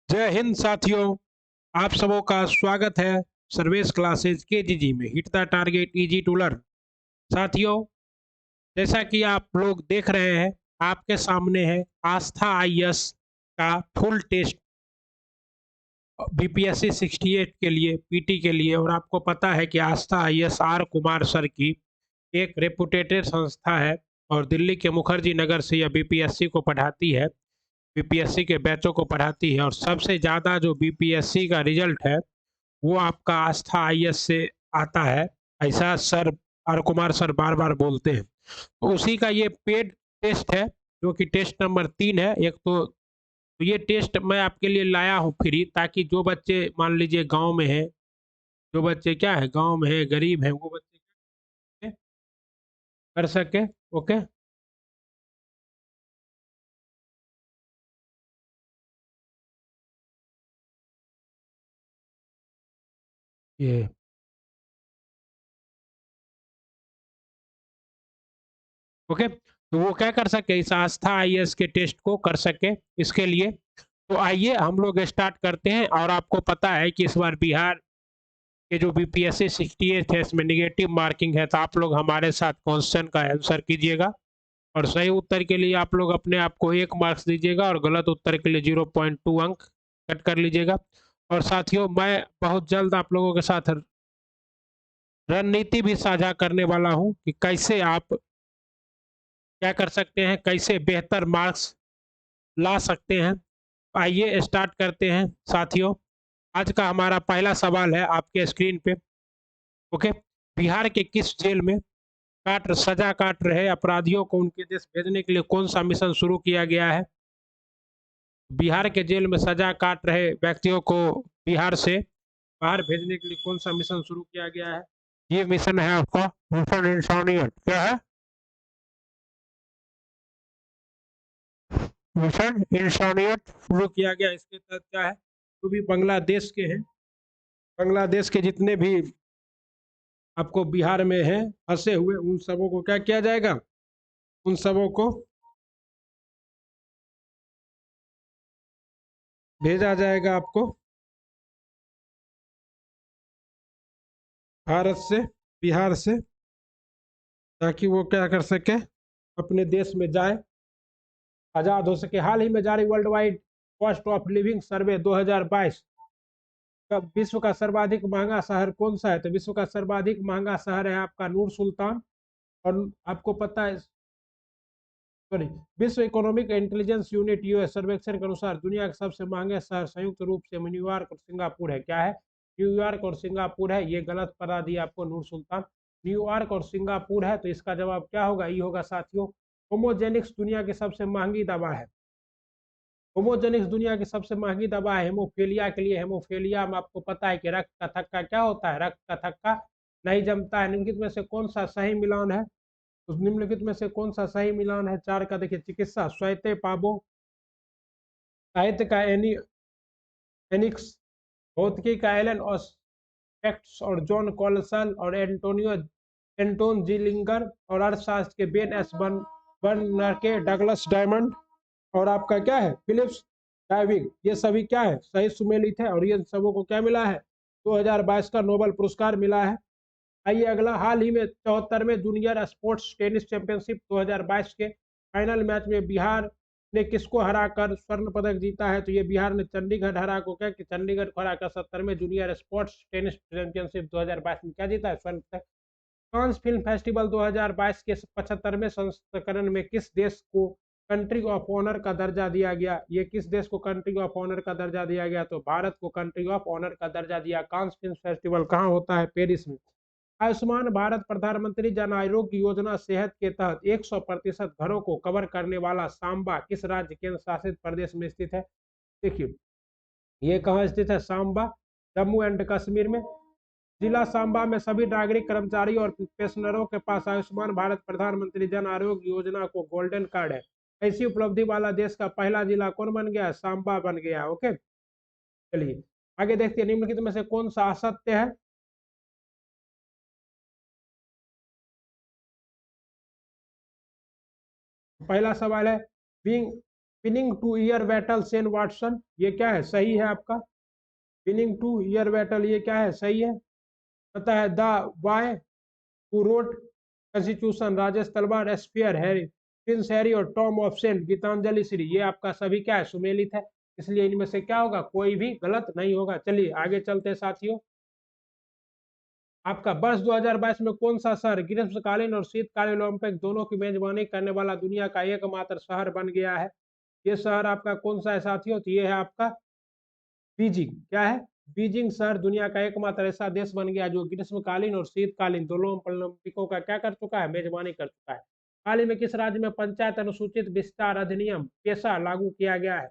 जय हिंद साथियों। आप सबों का स्वागत है सर्वेश क्लासेज केजीजी में। Hit the target easy to learn. साथियों, जैसा कि आप लोग देख रहे हैं, आपके सामने है आस्था आईएएस का फुल टेस्ट बीपीएससी 68 के लिए, पीटी के लिए। और आपको पता है कि आस्था आईएएस आर कुमार सर की एक रेपुटेटेड संस्था है और दिल्ली के मुखर्जी नगर से यह बीपीएससी को पढ़ाती है, बीपीएससी के बैचों को पढ़ाती है। और सबसे ज़्यादा जो बीपीएससी का रिजल्ट है वो आपका आस्था आईएएस से आता है, ऐसा सर आर कुमार सर बार बार बोलते हैं। तो उसी का ये पेड टेस्ट है, जो कि टेस्ट नंबर 3 है। एक तो ये टेस्ट मैं आपके लिए लाया हूँ फ्री, ताकि जो बच्चे मान लीजिए गांव में हैं, जो बच्चे क्या है गांव में है, गरीब हैं, वो बच्चे कर सके। ओके, ये ओके, तो वो क्या कर सके, इस आस्था आईएएस के टेस्ट को कर सके। इसके लिए तो आइए हम लोग स्टार्ट करते हैं। और आपको पता है कि इस बार बिहार के जो बीपीएससी 68 है, इसमें निगेटिव मार्किंग है, तो आप लोग हमारे साथ क्वेश्चन का आंसर कीजिएगा। और सही उत्तर के लिए आप लोग अपने आप को 1 मार्क्स दीजिएगा और गलत उत्तर के लिए 0.2 अंक कट कर लीजिएगा। और साथियों, मैं बहुत जल्द आप लोगों के साथ रणनीति भी साझा करने वाला हूं कि कैसे आप क्या कर सकते हैं, कैसे बेहतर मार्क्स ला सकते हैं। आइए स्टार्ट करते हैं साथियों। आज का हमारा पहला सवाल है आपके स्क्रीन पे। ओके, बिहार के किस जेल में सजा काट रहे अपराधियों को उनके देश भेजने के लिए कौन सा मिशन शुरू किया गया है? बिहार के जेल में सजा काट रहे व्यक्तियों को बिहार से बाहर भेजने के लिए कौन सा मिशन शुरू किया गया है? ये मिशन है आपका मिशन इंसानियत। क्या है? मिशन इंसानियत शुरू किया गया। इसके तहत क्या है, जो भी बांग्लादेश के हैं, बांग्लादेश के जितने भी आपको बिहार में हैं फंसे हुए, उन सबों को क्या किया जाएगा, उन सबों को भेजा जाएगा आपको भारत से, बिहार से, ताकि वो क्या कर सके, अपने देश में जाए, आज़ाद हो सके। हाल ही में जारी world wide cost of living survey 2022 का विश्व का सर्वाधिक महंगा शहर कौन सा है? तो विश्व का सर्वाधिक महंगा शहर है आपका नूर सुल्तान। और आपको पता है, सॉरी, विश्व इकोनॉमिक इंटेलिजेंस यूनिट यूएस सर्वेक्षण के अनुसार दुनिया के सबसे महंगे शहर संयुक्त रूप से न्यूयॉर्क और सिंगापुर है। क्या है? न्यूयॉर्क और सिंगापुर है। ये गलत बता दिया आपको, नूर सुल्तान। न्यूयॉर्क और सिंगापुर है, तो इसका जवाब क्या होगा? ये होगा साथियों, होमोजेनिक्स दुनिया की सबसे महंगी दवा है। होमोजेनिक्स दुनिया की सबसे महंगी दवा है हेमोफीलिया के लिए। हेमोफीलिया में आपको पता है कि रक्त का थक्का क्या होता है, रक्त का थक्का नहीं जमता है। निम्नलिखित में से कौन सा सही मिलान है? उस निम्नलिखित में से कौन सा सही मिलान है? 4 का देखिए, चिकित्सा स्वायत्ते पाबो, साहित्य का एनिक्स, भौतिकी का एलन और फैक्ट्स और जॉन कॉल्सल और एंटोन जिलिंगर, और अर्थशास्त्र के बेन एस बर्नर के डगलस डायमंड, और आपका क्या है, फिलिप्स डाइविंग। ये सभी क्या है, सही सुमेलित है। और ये सबों को क्या मिला है? 2022 का नोबेल पुरस्कार मिला है। आइए अगला, हाल ही में 74वें जूनियर स्पोर्ट्स टेनिस चैंपियनशिप 2022 के फाइनल मैच में बिहार ने किसको हराकर स्वर्ण पदक जीता है? तो ये बिहार ने चंडीगढ़ हरा को क्या कि चंडीगढ़ को हराकर 70वें जूनियर स्पोर्ट्स टेनिस चैंपियनशिप 2022 में क्या जीता है? स्वर्ण पदक। कांस फिल्म फेस्टिवल 2022 के 75वें संस्करण में किस देश को कंट्री ऑफ ऑनर का दर्जा दिया गया? ये किस देश को कंट्री ऑफ ऑनर का दर्जा दिया गया? तो भारत को कंट्री ऑफ ऑनर का दर्जा दिया। कांस फिल्म फेस्टिवल कहाँ होता है? पेरिस में। आयुष्मान भारत प्रधानमंत्री जन आरोग्य योजना सेहत के तहत 100% घरों को कवर करने वाला सांबा किस राज्य केंद्र शासित प्रदेश में स्थित है? देखिए, ये कहाँ स्थित है? सांबा जम्मू एंड कश्मीर में। जिला सांबा में सभी नागरिक, कर्मचारी और पेंशनरों के पास आयुष्मान भारत प्रधानमंत्री जन आरोग्य योजना को गोल्डन कार्ड है। ऐसी उपलब्धि वाला देश का पहला जिला कौन बन गया? सांबा बन गया। ओके, चलिए आगे देखते हैं, निम्नलिखित में से कौन सा असत्य है? पहला सवाल है, being winning two year battle Shane Watson, ये क्या है, सही है आपका। विनिंग टू ईयर बैटल, ये क्या है, सही है। पता है the why who wrote constitution, Rajesh Talwar, spare Harry, prince Harry और tomb of sand, Geetanjali Shree, ये आपका सभी क्या है, सुमेलित है। इसलिए इनमें से क्या होगा, कोई भी गलत नहीं होगा। चलिए आगे चलते हैं साथियों। आपका वर्ष 2022 में कौन सा शहर ग्रीष्मकालीन और शीतकालीन ओलंपिक दोनों की मेजबानी करने वाला दुनिया का एकमात्र शहर बन गया है? ये शहर आपका कौन सा है साथियों, तो ये है आपका बीजिंग। क्या है, बीजिंग शहर दुनिया का एकमात्र ऐसा देश बन गया जो ग्रीष्मकालीन और शीतकालीन दोनों ओलंपिकों का क्या कर चुका है, मेजबानी कर चुका है। हाल ही में किस राज्य में पंचायत अनुसूचित विस्तार अधिनियम पेशा लागू किया गया है?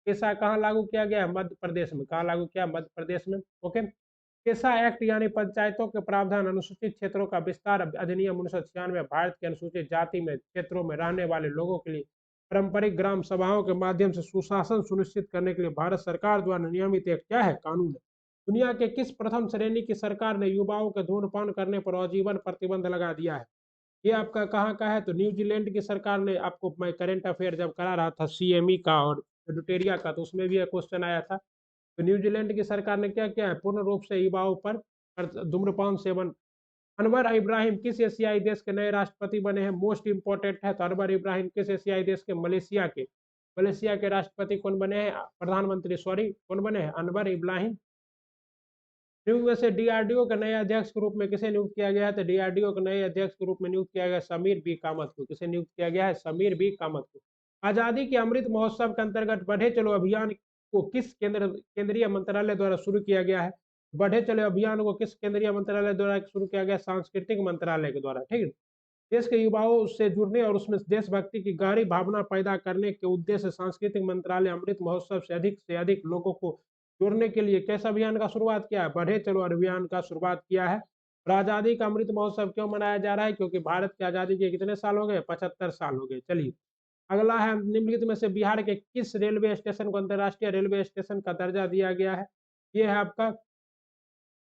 पेशा कहाँ लागू किया गया है, मध्य प्रदेश में। कहाँ लागू किया, मध्य प्रदेश में। ओके। पेशा एक्ट यानी पंचायतों के प्रावधान अनुसूचित क्षेत्रों का विस्तार अधिनियम 1996 भारत के अनुसूचित जाति में क्षेत्रों में रहने वाले लोगों के लिए पारंपरिक ग्राम सभाओं के माध्यम से सुशासन सुनिश्चित करने के लिए भारत सरकार द्वारा नियमित एक क्या है, कानून है। दुनिया के किस प्रथम श्रेणी की सरकार ने युवाओं के धूम्रपान करने पर आजीवन प्रतिबंध लगा दिया है? ये आपका कहाँ का है, तो न्यूजीलैंड की सरकार ने। आपको मैं करंट अफेयर जब करा रहा था सीएमई का और एडुटेरिया का, तो उसमें भी एक क्वेश्चन आया था। तो न्यूजीलैंड की सरकार ने क्या किया है, पूर्ण रूप से युवाओं पर धूम्रपान सेवन। अनवर इब्राहिम किस एशियाई देश के नए राष्ट्रपति बने हैं, मोस्ट इंपोर्टेंट है। तो अनवर इब्राहिम किस एशियाई देश के, मलेशिया के राष्ट्रपति कौन बने हैं, प्रधानमंत्री सॉरी कौन बने हैं, अनवर इब्राहिम। नियुक्त में से डीआरडीओ के नए अध्यक्ष के रूप में किसे नियुक्त किया गया है, तो डीआरडीओ के नए अध्यक्ष के रूप में नियुक्त किया गया समीर बी कामत को। किसे नियुक्त किया गया है, समीर बी कामत को। आजादी के अमृत महोत्सव के अंतर्गत बढ़े चलो अभियान को किस केंद्रीय मंत्रालय द्वारा शुरू किया गया है? बढ़े चलो अभियान को किस केंद्रीय मंत्रालय द्वारा शुरू किया गया, सांस्कृतिक मंत्रालय के द्वारा। ठीक है। देश के युवाओं से जुड़ने और उसमें देशभक्ति की गहरी भावना पैदा करने के उद्देश्य से सांस्कृतिक मंत्रालय अमृत महोत्सव से अधिक लोगों को जोड़ने के लिए कैसे अभियान का शुरुआत किया है, बढ़े चलो अभियान का शुरुआत किया है। और आजादी का अमृत महोत्सव क्यों मनाया जा रहा है, क्योंकि भारत की आजादी के कितने साल हो गए, 75 साल हो गए। चलिए अगला है, निम्नलिखित में से बिहार के किस रेलवे स्टेशन को अंतर्राष्ट्रीय रेलवे स्टेशन का दर्जा दिया गया है? ये है आपका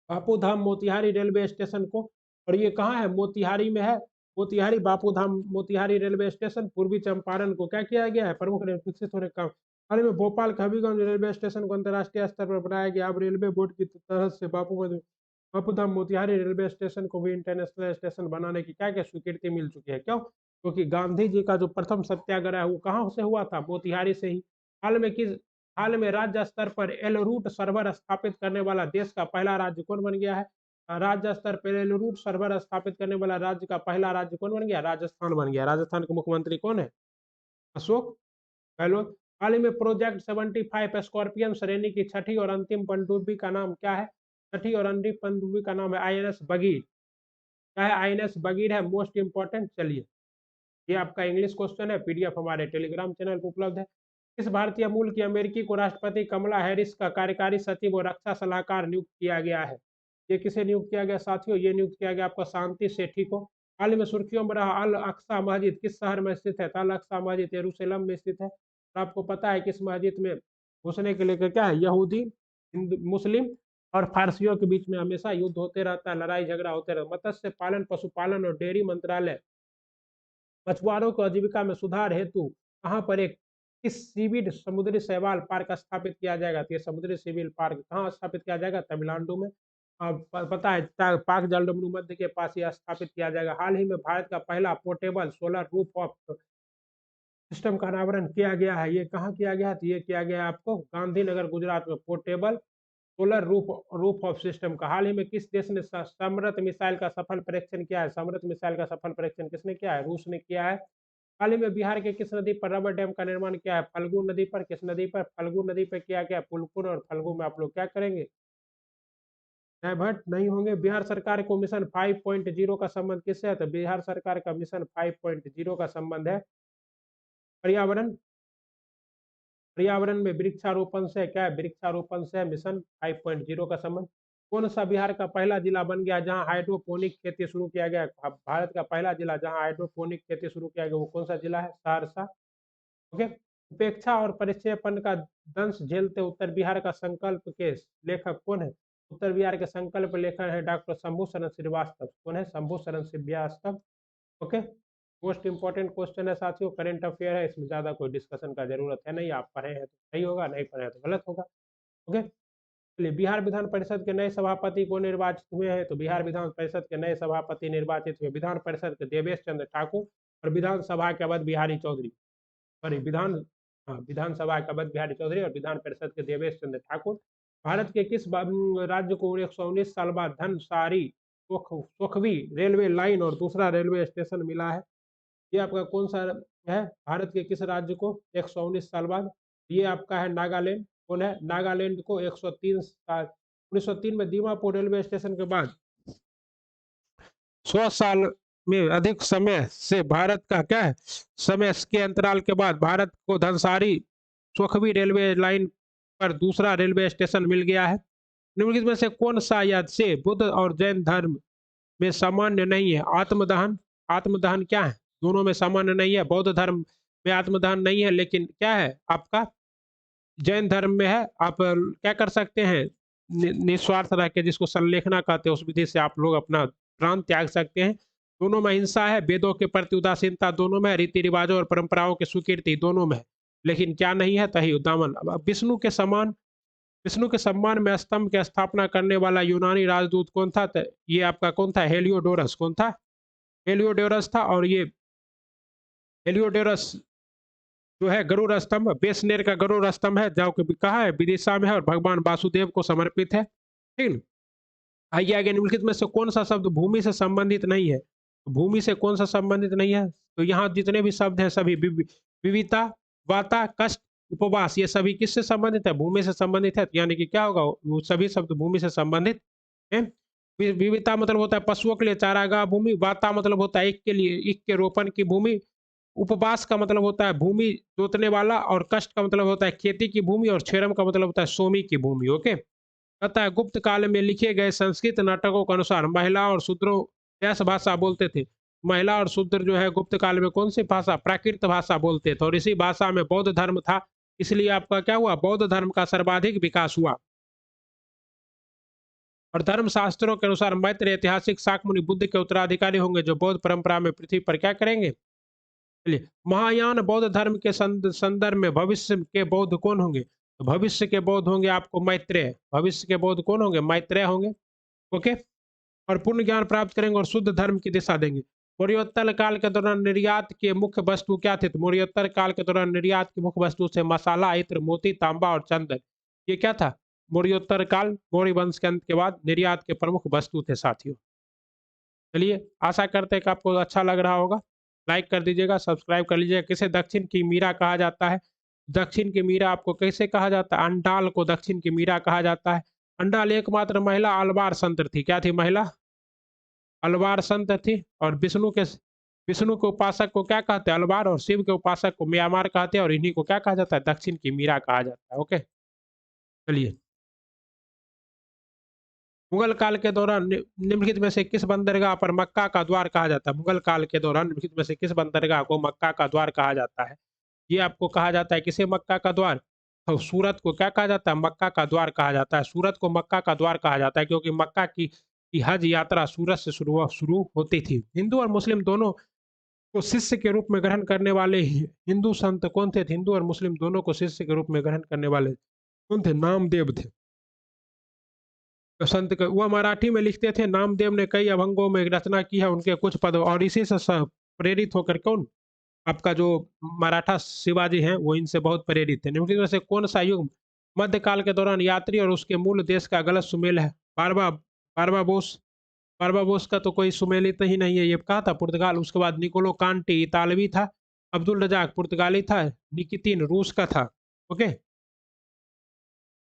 बापू धाम मोतिहारी रेलवे स्टेशन को। और ये कहाँ है, मोतिहारी में है। मोतिहारी बापू धाम मोतिहारी रेलवे स्टेशन पूर्वी चंपारण को क्या किया गया है, प्रमुख विकसित होने का। हाल ही में भोपाल के हबीबगंज रेलवे स्टेशन को अंतर्राष्ट्रीय स्तर पर बनाया गया। अब रेलवे बोर्ड की तरफ से बापू धाम मोतिहारी रेलवे स्टेशन को भी इंटरनेशनल स्टेशन बनाने की क्या क्या स्वीकृति मिल चुकी है। क्यों, क्योंकि गांधी जी का जो प्रथम सत्याग्रह है वो कहाँ से हुआ था, मोतिहारी से ही। हाल में किस हाल में राज्य स्तर पर एल रूट सर्वर स्थापित करने वाला देश का पहला राज्य कौन बन गया है? राज्य स्तर पर एल रूट सर्वर स्थापित करने वाला राज्य का पहला राज्य कौन बन गया, राजस्थान बन गया। राजस्थान के मुख्यमंत्री कौन है, अशोक गहलोत। हाल ही में प्रोजेक्ट 75 स्कॉर्पियन श्रेणी की छठी और अंतिम पनडुब्बी का नाम क्या है? छठी और अंतिम पनडुब्बी का नाम है आईएनएस बगीर। क्या है, आईएनएस बगीर है, मोस्ट इंपॉर्टेंट। चलिए ये आपका इंग्लिश क्वेश्चन है, पीडीएफ हमारे टेलीग्राम चैनल पर उपलब्ध है। किस भारतीय मूल की अमेरिकी को राष्ट्रपति कमला हैरिस का कार्यकारी सचिव और रक्षा सलाहकार नियुक्त किया गया है? ये किसे नियुक्त किया गया साथियों, ये नियुक्त किया गया आपका शांति सेठी को। हाल ही में सुर्खियों में रहा अल अक्सा मस्जिद किस शहर में स्थित है? अल अक्सा मस्जिद यरूशलेम में स्थित है। और आपको पता है कि इस मस्जिद में घुसने के लिए क्या है, यहूदी हिंदू मुस्लिम और फारसियों के बीच में हमेशा युद्ध होते रहता है, लड़ाई झगड़ा होते रहता है। मत्स्य पालन पशुपालन और डेयरी मंत्रालय मछुआरों को आजीविका में सुधार हेतु कहाँ पर एक किस सीवीड समुद्री शैवाल पार्क स्थापित किया जाएगा? तो ये समुद्री सिविल पार्क कहाँ स्थापित किया जाएगा, तमिलनाडु में। पता है पाक जलडमरू मध्य के पास यह स्थापित किया जाएगा। हाल ही में भारत का पहला portable solar roof of system का अनावरण किया गया है। ये कहाँ किया गया है, तो ये किया गया है आपको गांधीनगर गुजरात में, portable solar roof of system का। हाल ही में किस देश ने समृत मिसाइल का सफल परीक्षण किया है? समृत मिसाइल का सफल परीक्षण किसने किया है, रूस ने किया है। हाल ही में बिहार के किस नदी पर रबर डैम का निर्माण किया है? फल्गु नदी पर। किस नदी पर, फल्गु नदी पर किया गया। पुलपुर और फल्गु में आप लोग क्या करेंगे, डाइवर्ट नहीं होंगे। बिहार सरकार को मिशन 5.0 का संबंध किससे है? तो बिहार सरकार का मिशन 5.0 का संबंध है पर्यावरण पर्यावरण में वृक्षारोपण से। क्या है, वृक्षारोपण से मिशन 5.0 का संबंध। कौन सा बिहार का पहला जिला बन गया जहां हाइड्रोपोनिक खेती शुरू किया गया? भारत का पहला जिला जहां हाइड्रोपोनिक खेती शुरू किया गया वो कौन सा जिला है, सहरसा। ओके। उपेक्षा और परिक्षेपण का दंश झेलते उत्तर बिहार का संकल्प के लेखक कौन है? उत्तर बिहार के संकल्प लेखक है डॉक्टर शंभू शरण श्रीवास्तव। कौन है, Shambhu Sharan Shrivastava. Okay. Most important question है साथियों, करंट अफेयर है, इसमें ज्यादा कोई डिस्कशन का जरूरत है नहीं। आप पढ़े हैं तो सही होगा, नहीं पढ़े हैं तो गलत होगा। ओके, चलिए, बिहार विधान परिषद के नए सभापति को निर्वाचित हुए हैं, तो बिहार विधान परिषद के नए सभापति निर्वाचित हुए विधान परिषद के देवेश चंद्र ठाकुर और विधानसभा के अवध बिहारी चौधरी। सॉरी, विधानसभा के अवध बिहारी चौधरी और विधान परिषद के देवेश चंद्र ठाकुर। भारत के किस राज्य को 119 साल बाद धनसारी सुखवी रेलवे लाइन और दूसरा रेलवे स्टेशन मिला है? ये आपका कौन सा है? भारत के किस राज्य को 119 साल बाद? ये आपका है नागालैंड। कौन है? नागालैंड को 103 साल, 1903 में दीमापुर रेलवे स्टेशन के बाद 100 साल में अधिक समय से भारत का क्या है, समय के अंतराल के बाद भारत को धनसारी सुखवी रेलवे लाइन पर दूसरा रेलवे स्टेशन मिल गया है। निम्नलिखित में से कौन सा याद से बुद्ध और जैन धर्म में सामान्य नहीं है? आत्मदहन। आत्मदहन क्या है? दोनों में सामान्य नहीं है। बौद्ध धर्म में आत्मदहन नहीं है, लेकिन क्या है आपका जैन धर्म में है। आप क्या कर सकते हैं, निस्वार्थ रह के, जिसको संलेखना कहते हैं, उस विधि से आप लोग अपना प्राण त्याग सकते हैं। दोनों में हिंसा है, वेदों के प्रति उदासीनता दोनों में है, रीति रिवाजों और परंपराओं की स्वीकृति दोनों में है, लेकिन क्या नहीं है? तही उद्दामन। अब विष्णु के सम्मान में स्तंभ की स्थापना करने वाला यूनानी राजदूत कौन था? तो ये आपका कौन था? हेलियोडोरस। कौन था? हेलियोडोरस था। और ये हेलियोडोरस जो है गरुड़ स्तंभ, बेसनेर का गरुड़ स्तंभ है, जो कि कहाँ है? विदिशा में है और भगवान वासुदेव को समर्पित है। ठीक। आइए आगे, निम्नलिखित में से कौन सा शब्द भूमि से संबंधित नहीं है? भूमि से कौन सा संबंधित नहीं है? तो यहाँ जितने भी शब्द हैं सभी विविता, वाता, कष्ट, उपवास, ये सभी किससे संबंधित है? भूमि से संबंधित है। यानी कि क्या होगा, वो सभी शब्द भूमि से संबंधित है। विविधता मतलब होता है पशुओं के लिए चारागाह भूमि, वाता मतलब होता है ईख के लिए, ईख के रोपण की भूमि, उपवास का मतलब होता है भूमि जोतने वाला, और कष्ट का मतलब होता है खेती की भूमि, और क्षेत्रम का मतलब होता है सोमी की भूमि। ओके, कहता है गुप्त काल में लिखे गए संस्कृत नाटकों के अनुसार महिला और शूद्रों कैसे भाषा बोलते थे? महिला और शूद्र जो है गुप्त काल में कौन सी भाषा? प्राकृत भाषा बोलते थे, और इसी भाषा में बौद्ध धर्म था, इसलिए आपका क्या हुआ? बौद्ध धर्म का सर्वाधिक विकास हुआ। और धर्म शास्त्रों के अनुसार मैत्र ऐतिहासिक शाक्यमुनि बुद्ध के उत्तराधिकारी होंगे, जो बौद्ध परंपरा में पृथ्वी पर क्या करेंगे? चलिए, महायान बौद्ध धर्म के संदर्भ में भविष्य के बौद्ध कौन होंगे? तो भविष्य के बौद्ध होंगे आपको मैत्रेय। भविष्य के बौद्ध कौन होंगे? मैत्रेय होंगे। ओके, और पूर्ण ज्ञान प्राप्त करेंगे और शुद्ध धर्म की दिशा देंगे। मौर्योत्तर काल के दौरान निर्यात के मुख्य वस्तु क्या थे? तो मौर्योत्तर काल के दौरान निर्यात की मुख्य वस्तु से मसाला, इत्र, मोती, तांबा और चंदन। ये क्या था? मौर्योत्तर काल, मौर्य वंश के अंत के बाद निर्यात के प्रमुख वस्तु थे साथियों। चलिए, आशा करते हैं कि आपको अच्छा लग रहा होगा। लाइक कर दीजिएगा, सब्सक्राइब कर लीजिएगा। किसे दक्षिण की मीरा कहा जाता है? दक्षिण की मीरा आपको कैसे कहा जाता है? अंडाल को दक्षिण की मीरा कहा जाता है। अंडाल एकमात्र महिला अलवार संत थी। क्या थी? महिला अलवार संत थी। और विष्णु के उपासक को क्या कहते हैं? अलवार। और शिव के उपासक को म्यांमार कहते हैं, और इन्हीं को क्या कहा जाता है? दक्षिण की मीरा कहा जाता है। ओके, चलिए, मुगल काल के दौरान निम्नलिखित में से किस बंदरगाह पर मक्का का द्वार कहा जाता है? मुगल काल के दौरान निम्नलिखित में से किस बंदरगाह को मक्का का द्वार कहा जाता है? ये आपको कहा जाता है किसे मक्का का द्वार? तो सूरत को क्या कहा जाता है? मक्का का द्वार कहा जाता है। सूरत को मक्का का द्वार कहा जाता है, क्योंकि मक्का की हज यात्रा सूरत से शुरू होती थी। हिंदू और मुस्लिम दोनों को शिष्य के रूप में ग्रहण करने वाले हिंदू संत कौन थे? हिंदू और मुस्लिम दोनों को शिष्य के रूप में ग्रहण करने वाले कौन थे? नामदेव थे। तो संत वह मराठी में लिखते थे। नामदेव ने कई अभंगों में रचना की है, उनके कुछ पद, और इसी से प्रेरित होकर कौन आपका जो मराठा शिवाजी हैं वो इनसे बहुत प्रेरित थे। निम्नलिखित में से कौन सा युग मध्यकाल के दौरान यात्री और उसके मूल देश का गलत सुमेल है? बारबाबोस। बारबाबोस का तो कोई सुमेलित ही नहीं है। ये कहा था? पुर्तगाल। उसके बाद निकोलो कांटी इतालवी था। अब्दुल रजाक पुर्तगाली था। निकितिन रूस का था। ओके,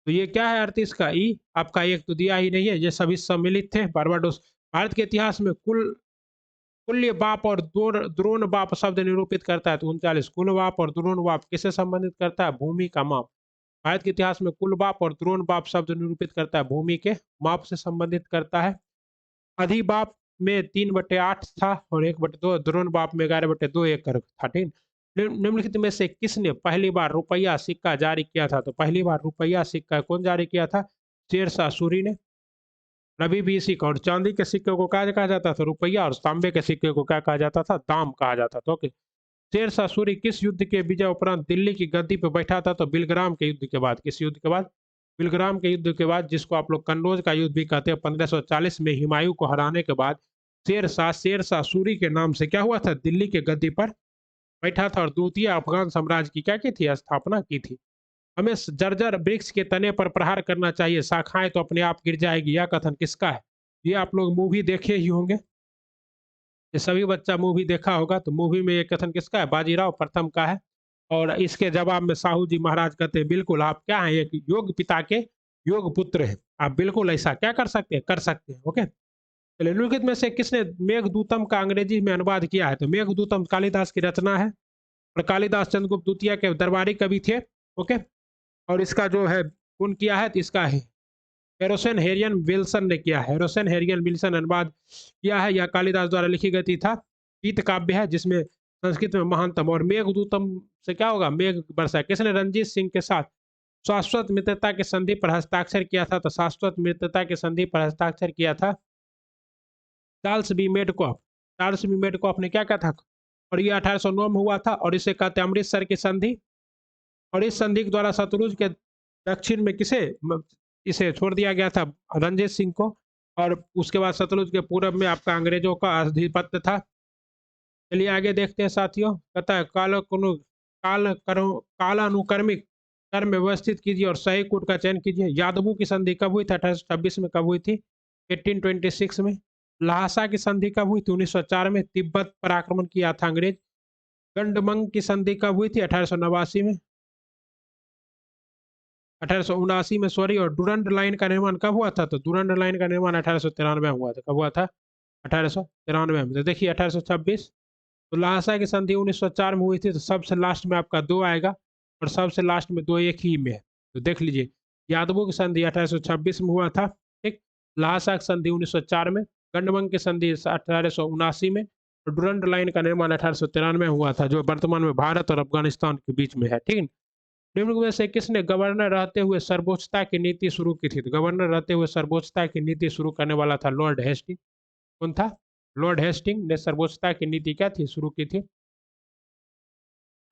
तो ये क्या है? 38 का ई आपका एक तो दिया ही नहीं है। ये सभी सम्मिलित थे। बारबाडोस। भारत के इतिहास में कुल्य बाप और द्रोण बाप शब्द निरूपित करता है। तो 39 कुल बाप और द्रोण बाप किससे संबंधित करता है? भूमि का माप। भारत के इतिहास में कुल बाप और द्रोण बाप शब्द निरूपित करता है भूमि के माप से संबंधित करता है। अधिबाप में 3/8 था, और 1/2। द्रोण बाप में 11/2 एकड़ था। ठीक। निम्नलिखित में से किसने पहली बार रुपया सिक्का जारी किया था? तो पहली बार रुपया सिक्का कौन जारी किया था? शेरशाह सूरी ने। अभी भी इसी का। और चांदी के सिक्के को क्या कहा जाता था? रुपया। और तांबे के सिक्के को क्या कहा जाता था? दाम कहा जाता था। ओके। शेर शाह सूरी किस युद्ध के विजय उपरांत दिल्ली की गद्दी पर बैठा था? तो बिलग्राम के युद्ध के बाद। किस युद्ध के बाद? बिलग्राम के युद्ध के बाद, जिसको आप लोग कन्नौज का युद्ध भी कहते हैं। 1540 में हुमायूं को हराने के बाद शेर शाह सूरी के नाम से क्या हुआ था? दिल्ली के गद्दी पर बैठा था और द्वितीय अफगान साम्राज्य की क्या की थी? स्थापना की थी। हमें जर्जर वृक्ष के तने पर प्रहार करना चाहिए, शाखाएं तो अपने आप गिर जाएगी। यह कथन किसका है? ये आप लोग मूवी देखे ही होंगे, ये सभी बच्चा मूवी देखा होगा। तो मूवी में ये कथन किसका है? बाजीराव प्रथम का है। और इसके जवाब में साहू जी महाराज कहते हैं, बिल्कुल आप क्या है? एक योग पिता के योग पुत्र है, आप बिल्कुल ऐसा क्या कर सकते हैं? कर सकते हैं। ओके। चलिए, निम्नलिखित में से किसने मेघदूतम का अंग्रेजी में अनुवाद किया है? तो मेघदूतम कालिदास की रचना है और कालिदास चंद्रगुप्त द्वितीय के दरबारी कवि थे। ओके। और इसका जो है कौन किया है? तो इसका है हेरोसन हेरियन विल्सन ने किया है। हेरोसन हेरियन विल्सन अनुवाद किया है। यह कालिदास द्वारा लिखी गई था। गीत काव्य है जिसमें संस्कृत में महानतम। और मेघदूतम से क्या होगा? मेघ वर्षा। किसने रंजीत सिंह के साथ शाश्वत मित्रता के संधि पर हस्ताक्षर किया था? तो शाश्वत मित्रता के संधि पर हस्ताक्षर किया था Charles B Metcalfe. Charles B Metcalfe ने क्या कहा था? और ये 1809 में हुआ था। और इसे कहते हैं अमृतसर की संधि। और इस संधि के द्वारा शत्रुंज के दक्षिण में किसे इसे छोड़ दिया गया था? रंजीत सिंह को। और उसके बाद शत्रुंज के पूर्व में आपका अंग्रेजों का आधिपत्य था। चलिए आगे देखते हैं साथियों। कहता है कालानुक्रमिक कर्म में व्यवस्थित कीजिए और सही कूट का चयन कीजिए। यादवों की संधि कब हुई थी? 1826 में। कब हुई थी? 1826 में। लहासा की संधि कब हुई थी? 1904 में। तिब्बत पर आक्रमण किया था अंग्रेज। गंडमंग की संधि कब हुई थी? 1889 में। 1879 में, सॉरी। और डुरंड लाइन का निर्माण कब हुआ था? तो डुरंड लाइन का निर्माण 1893 में हुआ था। कब हुआ था? 1893 में। तो देखिए 1826। तो लहासा की संधि 1904 में हुई थी। तो सबसे लास्ट में आपका 2 आएगा और सबसे लास्ट में 2 एक ही में है। तो देख लीजिए, यादवों की संधि 1826 में हुआ था। ठीक। लहासा की संधि 1904 में। गंडमंग की संधि 1879 में। और डुरंड लाइन का निर्माण 1893 में हुआ था, जो वर्तमान में भारत और अफगानिस्तान के बीच में है। ठीक है। निम्न में से किसने गवर्नर रहते हुए सर्वोच्चता की नीति शुरू की थी? तो गवर्नर रहते हुए सर्वोच्चता की नीति शुरू करने वाला था लॉर्ड हेस्टिंग। कौन था? लॉर्ड हेस्टिंग ने सर्वोच्चता की नीति क्या थी? शुरू की थी।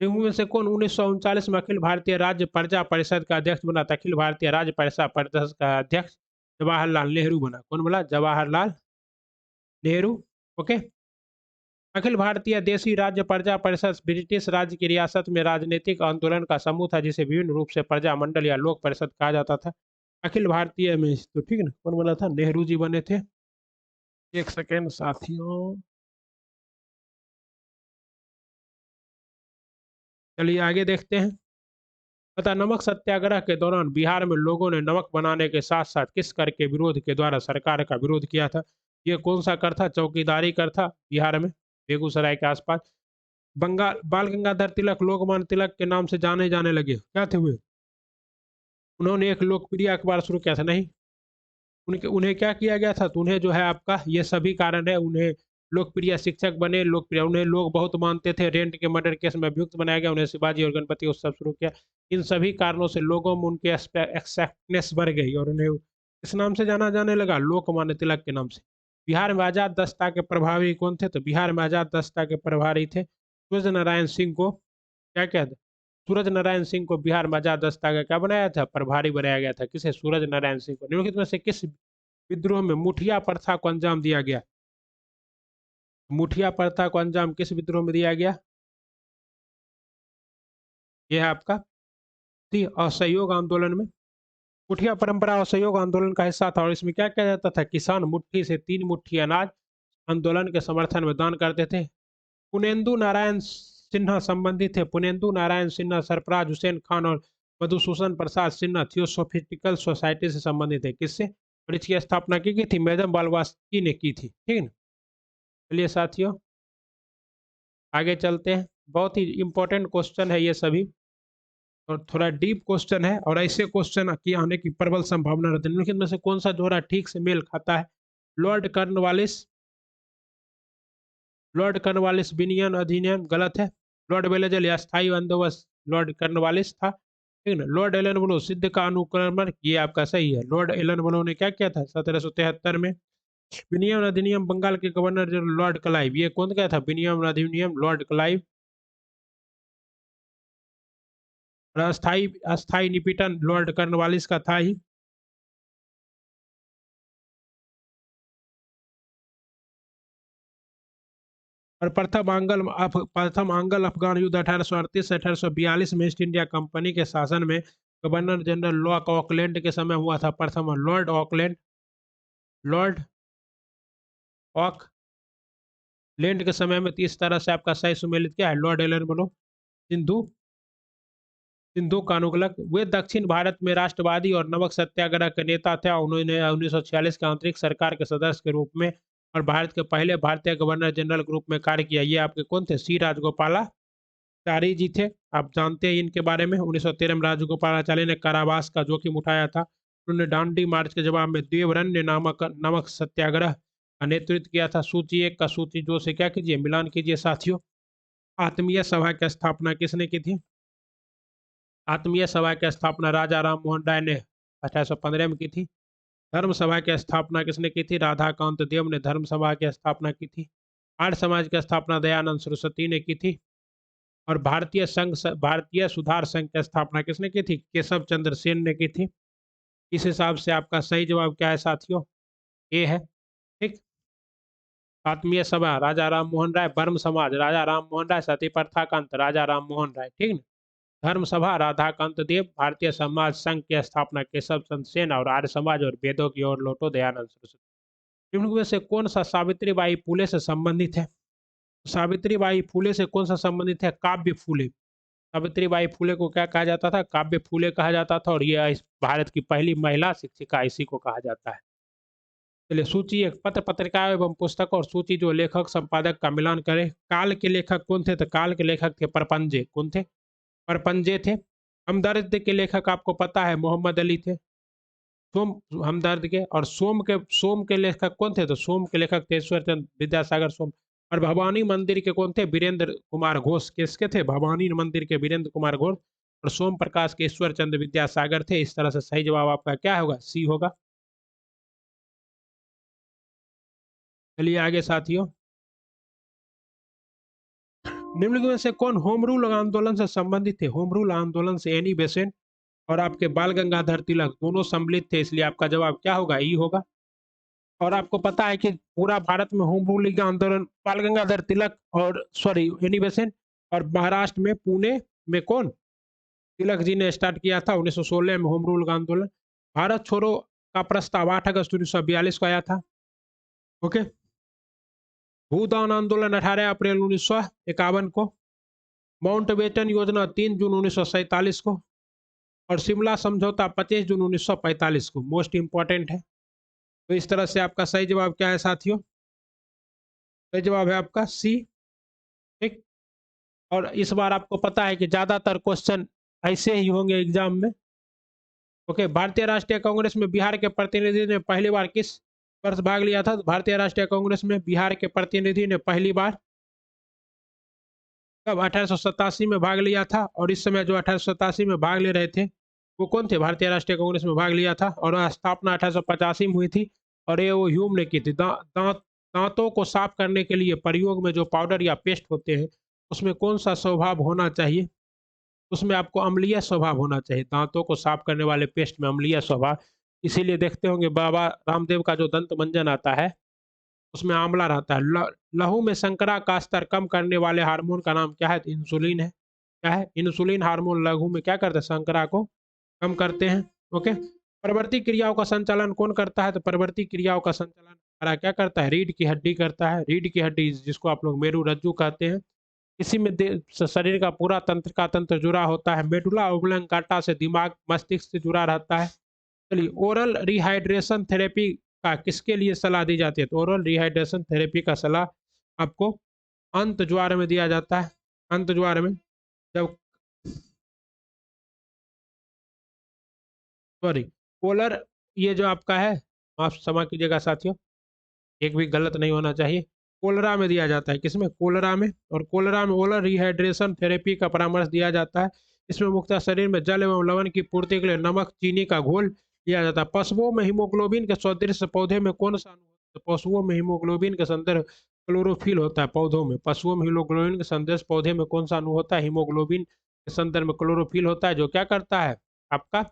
निम्न में से कौन 1939 में अखिल भारतीय राज्य प्रजा परिषद का अध्यक्ष बना था? अखिल भारतीय राज्य प्रजा परिषद का अध्यक्ष जवाहरलाल नेहरू बना। कौन बोला? जवाहरलाल नेहरू। ओके। अखिल भारतीय देशी राज्य प्रजा परिषद ब्रिटिश राज्य की रियासत में राजनीतिक आंदोलन का समूह था, जिसे विभिन्न रूप से प्रजा मंडल या लोक परिषद कहा जाता था। अखिल भारतीय में तो ठीक ना, कौन बना था? नेहरू जी बने थे। एक सेकेंड साथियों। चलिए आगे देखते हैं। तथा नमक सत्याग्रह के दौरान बिहार में लोगों ने नमक बनाने के साथ साथ किस कर के विरोध के द्वारा सरकार का विरोध किया था? ये कौन सा कर था? चौकीदारी कर था बिहार में, बेगूसराय के आसपास। बंगाल बाल गंगाधर तिलक लोकमान्य तिलक के नाम से जाने जाने लगे, क्या थे हुए? उन्होंने एक लोकप्रिय अखबार शुरू किया था। नहीं, उनके उन्हें क्या किया गया था? तो उन्हें जो है आपका ये सभी कारण है। उन्हें लोकप्रिय शिक्षक बने, लोकप्रिय, उन्हें लोग बहुत मानते थे। रेंट के मर्डर केस में अभियुक्त बनाया गया। उन्हें शिवाजी और गणपति उत्सव शुरू किया। इन सभी कारणों से लोगों में उनके एक्सेप्टनेस बढ़ गई और उन्हें इस नाम से जाना जाने लगा, लोकमान्य तिलक के नाम से। बिहार में आजाद दस्ता के प्रभारी कौन थे? तो बिहार में आजाद दस्ता के प्रभारी थे सूरज नारायण सिंह को क्या कहते? सूरज नारायण सिंह को बिहार में आजाद दस्ता का क्या बनाया था? प्रभारी बनाया गया था। किसे? सूरज नारायण सिंह को। निम्नलिखित में से किस विद्रोह में मुठिया प्रथा को अंजाम दिया गया? मुठिया प्रथा को अंजाम किस विद्रोह में दिया गया? यह है आपका असहयोग आंदोलन में। मुठिया परंपरा असहयोग आंदोलन का हिस्सा था और इसमें क्या किया जाता था? किसान मुट्ठी से 3 मुट्ठी अनाज आंदोलन के समर्थन में दान करते थे। पुनेंदु नारायण सिन्हा संबंधित थे। पुनेंदु नारायण सिन्हा सरफराज हुसैन खान और मधुसूदन प्रसाद सिन्हा थियोसोफिटिकल सोसाइटी से संबंधित है। किससे? और इसकी स्थापना की थी? मैडम बालवास्की ने की थी। ठीक है ना। चलिए साथियों आगे चलते हैं। बहुत ही इंपॉर्टेंट क्वेश्चन है ये सभी और थोड़ा डीप क्वेश्चन है और ऐसे क्वेश्चन की आने की प्रबल संभावना रहती है। निम्नलिखित में से कौन सा जोड़ा ठीक से मेल खाता है? लॉर्ड कर्नवालिस, लॉर्ड कर्नवालिस बिनियन अधिनियम गलत है। लॉर्ड वेलेजल अस्थायी बंदोबस्त लॉर्ड कर्नवालिस था। ठीक ना। लॉर्ड एलन ब्लो सिद्ध का अनुक्रमण, ये आपका सही है। लॉर्ड एलन ब्लो ने क्या किया था 1773 में। विनियम अधिनियम बंगाल के गवर्नर जनरल लॉर्ड क्लाइव, ये कौन क्या था विनियम अधिनियम, लॉर्ड क्लाइव। और अस्थाई अस्थाई निपीटन लॉर्ड कर्नवालिस का था ही। और प्रथम आंग्ल अफगान युद्ध 1838 से 1842 में ईस्ट इंडिया कंपनी के शासन में गवर्नर जनरल लॉर्ड ऑकलैंड के समय हुआ था। प्रथम लॉर्ड ऑकलैंड, लॉर्ड ऑकलैंड के समय में। इस तरह से आपका सही सुमेलित क्या है, लॉर्ड एलन बोलो। सिंधु सिंधु कानुगलक, वे दक्षिण भारत में राष्ट्रवादी और नमक सत्याग्रह के नेता थे। उन्होंने 1946 के आंतरिक सरकार के सदस्य के रूप में और भारत के पहले भारतीय गवर्नर जनरल के रूप में कार्य किया। ये आपके कौन थे, सी राजगोपालाचारी जी थे। आप जानते हैं इनके बारे में। 1913 में राजगोपालाचारी ने कारावास का जोखिम उठाया था। उन्होंने डांडी मार्च के जवाब में देवरण्य नामक नमक सत्याग्रह का नेतृत्व किया था। सूची 1 का सूची 2 से क्या कीजिए, मिलान कीजिए साथियों। आत्मीय सभा की स्थापना किसने की थी? आत्मीय सभा की स्थापना राजा राम मोहन राय ने 1815 में की थी। धर्म सभा की स्थापना किसने की थी? राधाकांत देव ने धर्म सभा की स्थापना की थी। आर्य समाज की स्थापना दयानंद सरस्वती ने की थी। और भारतीय सुधार संघ की स्थापना किसने की थी? केशव चंद्र सेन ने की थी। इस हिसाब से आपका सही जवाब क्या है साथियों? ए है। ठीक। आत्मीय सभा राजा राम मोहन राय, ब्रह्म समाज राजा राम मोहन राय, सती प्रथा का अंत राजा राम मोहन राय। ठीक ना। धर्म सभा राधाकांत देव, भारतीय समाज संघ की स्थापना केशव चंद्र सेन, और आर्य समाज और वेदों की ओर लौटो दयानंद सरस्वती। निम्न में से कौन सा सावित्री बाई फुले से संबंधित है? सावित्री बाई फुले से कौन सा संबंधित है? काव्य फुले। सावित्री बाई फुले को क्या कहा जाता था? काव्य फुले कहा जाता था। और ये भारत की पहली महिला शिक्षिका, इसी को कहा जाता है। चलिए, सूची 1 पत्र पत्रिका एवं पुस्तक और सूची जो लेखक संपादक का मिलान करें। काल के लेखक कौन थे? तो काल के लेखक थे परपंजे। कौन थे? परपंजे थे। हमदर्द के लेखक आपको पता है मोहम्मद अली थे। सोम हमदर्द के। और सोम के लेखक कौन थे? तो सोम के लेखक थे ईश्वर चंद्र विद्यासागर सोम। और भवानी मंदिर के कौन थे? वीरेंद्र कुमार घोष। किसके थे? भवानी मंदिर के वीरेंद्र कुमार घोष। और सोम प्रकाश के ईश्वर चंद्र विद्यासागर थे। इस तरह से सही जवाब आपका क्या होगा? सी होगा। चलिए आगे साथियों। निम्नलिखित में से कौन होम रूल आंदोलन से संबंधित थे? होम रूल आंदोलन से एनी बेसेंट और आपके बाल गंगाधर तिलक दोनों सम्मिलित थे। इसलिए आपका जवाब क्या होगा? ई होगा। और आपको पता है कि पूरा भारत में होम रूलिंग का आंदोलन बाल गंगाधर तिलक और एनी बेसेंट, और महाराष्ट्र में पुणे में कौन? तिलक जी ने स्टार्ट किया था 1916 में होम रूल का आंदोलन। भारत छोड़ो का प्रस्ताव 8 अगस्त 1942 को आया था। ओके। भूदान आंदोलन 18 अप्रैल 1951 को। माउंटबेटन योजना 3 जून 1947 को। और शिमला समझौता 25 जून 1945 को। मोस्ट इंपॉर्टेंट है। तो इस तरह से आपका सही जवाब क्या है साथियों? सही जवाब है आपका सी। ठीक। और इस बार आपको पता है कि ज्यादातर क्वेश्चन ऐसे ही होंगे एग्जाम में। ओके। भारतीय राष्ट्रीय कांग्रेस में बिहार के प्रतिनिधि ने पहली बार किस वर्ष भाग लिया था? भारतीय राष्ट्रीय कांग्रेस में बिहार के प्रतिनिधि ने पहली बार कब? 1887 में भाग लिया था। और इस समय जो 1887 में भाग ले रहे थे वो कौन थे? भारतीय राष्ट्रीय कांग्रेस में भाग लिया था। और स्थापना 1885 में हुई थी। और ये वो ह्यूम ने की थी। दांतों को साफ करने के लिए प्रयोग में जो पाउडर या पेस्ट होते हैं उसमें कौन सा स्वभाव होना चाहिए? उसमें आपको अम्लीय स्वभाव होना चाहिए। दांतों को साफ करने वाले पेस्ट में अम्लीय स्वभाव। इसीलिए देखते होंगे बाबा रामदेव का जो दंत मंजन आता है उसमें आंवला रहता है। लहू में शर्करा का स्तर कम करने वाले हार्मोन का नाम क्या है? तो इंसुलिन है। क्या है? इंसुलिन हार्मोन लहू में क्या करते हैं? शर्करा को कम करते हैं। ओके। प्रवृत्ति क्रियाओं का संचालन कौन करता है? तो प्रवृत्ति क्रियाओं का संचालन हमारा क्या करता है? रीढ़ की हड्डी करता है। रीढ़ की हड्डी जिसको आप लोग मेरु रज्जु कहते हैं। इसी में शरीर का पूरा तंत्र का तंत्र जुड़ा होता है। मेडुला ओब्लांगाटा से दिमाग मस्तिष्क से जुड़ा रहता है। चलिए, ओरल रिहाइड्रेशन थेरेपी का किसके लिए सलाह दी जाती है? तो ओरल रिहाइड्रेशन थेरेपी का सलाह आपको अंत ज्वार में दिया जाता है। अंत ज्वार में जब सॉरी पोलर, ये जो आपका है, आप क्षमा कीजिएगा साथियों, एक भी गलत नहीं होना चाहिए। कोलरा में दिया जाता है। किसमें? कोलरा में। और कोलरा में ओरल रिहाइड्रेशन थेरेपी का परामर्श दिया जाता है। इसमें मुख्यतः शरीर में जल एवं लवण की पूर्ति के लिए नमक चीनी का घोल लिया जाता है। पशुओं में हीमोग्लोबिन के सदृश पौधे में कौन सा अणु होता है? पशुओं में हीमोग्लोबिन के संदर्भ क्लोरोफिल होता है पौधों में। पशुओं में हीमोग्लोबिन के संदेश पौधे में कौन सा अणु होता है? हीमोग्लोबिन के संदर्भ में क्लोरोफिल होता है, जो क्या करता है आपका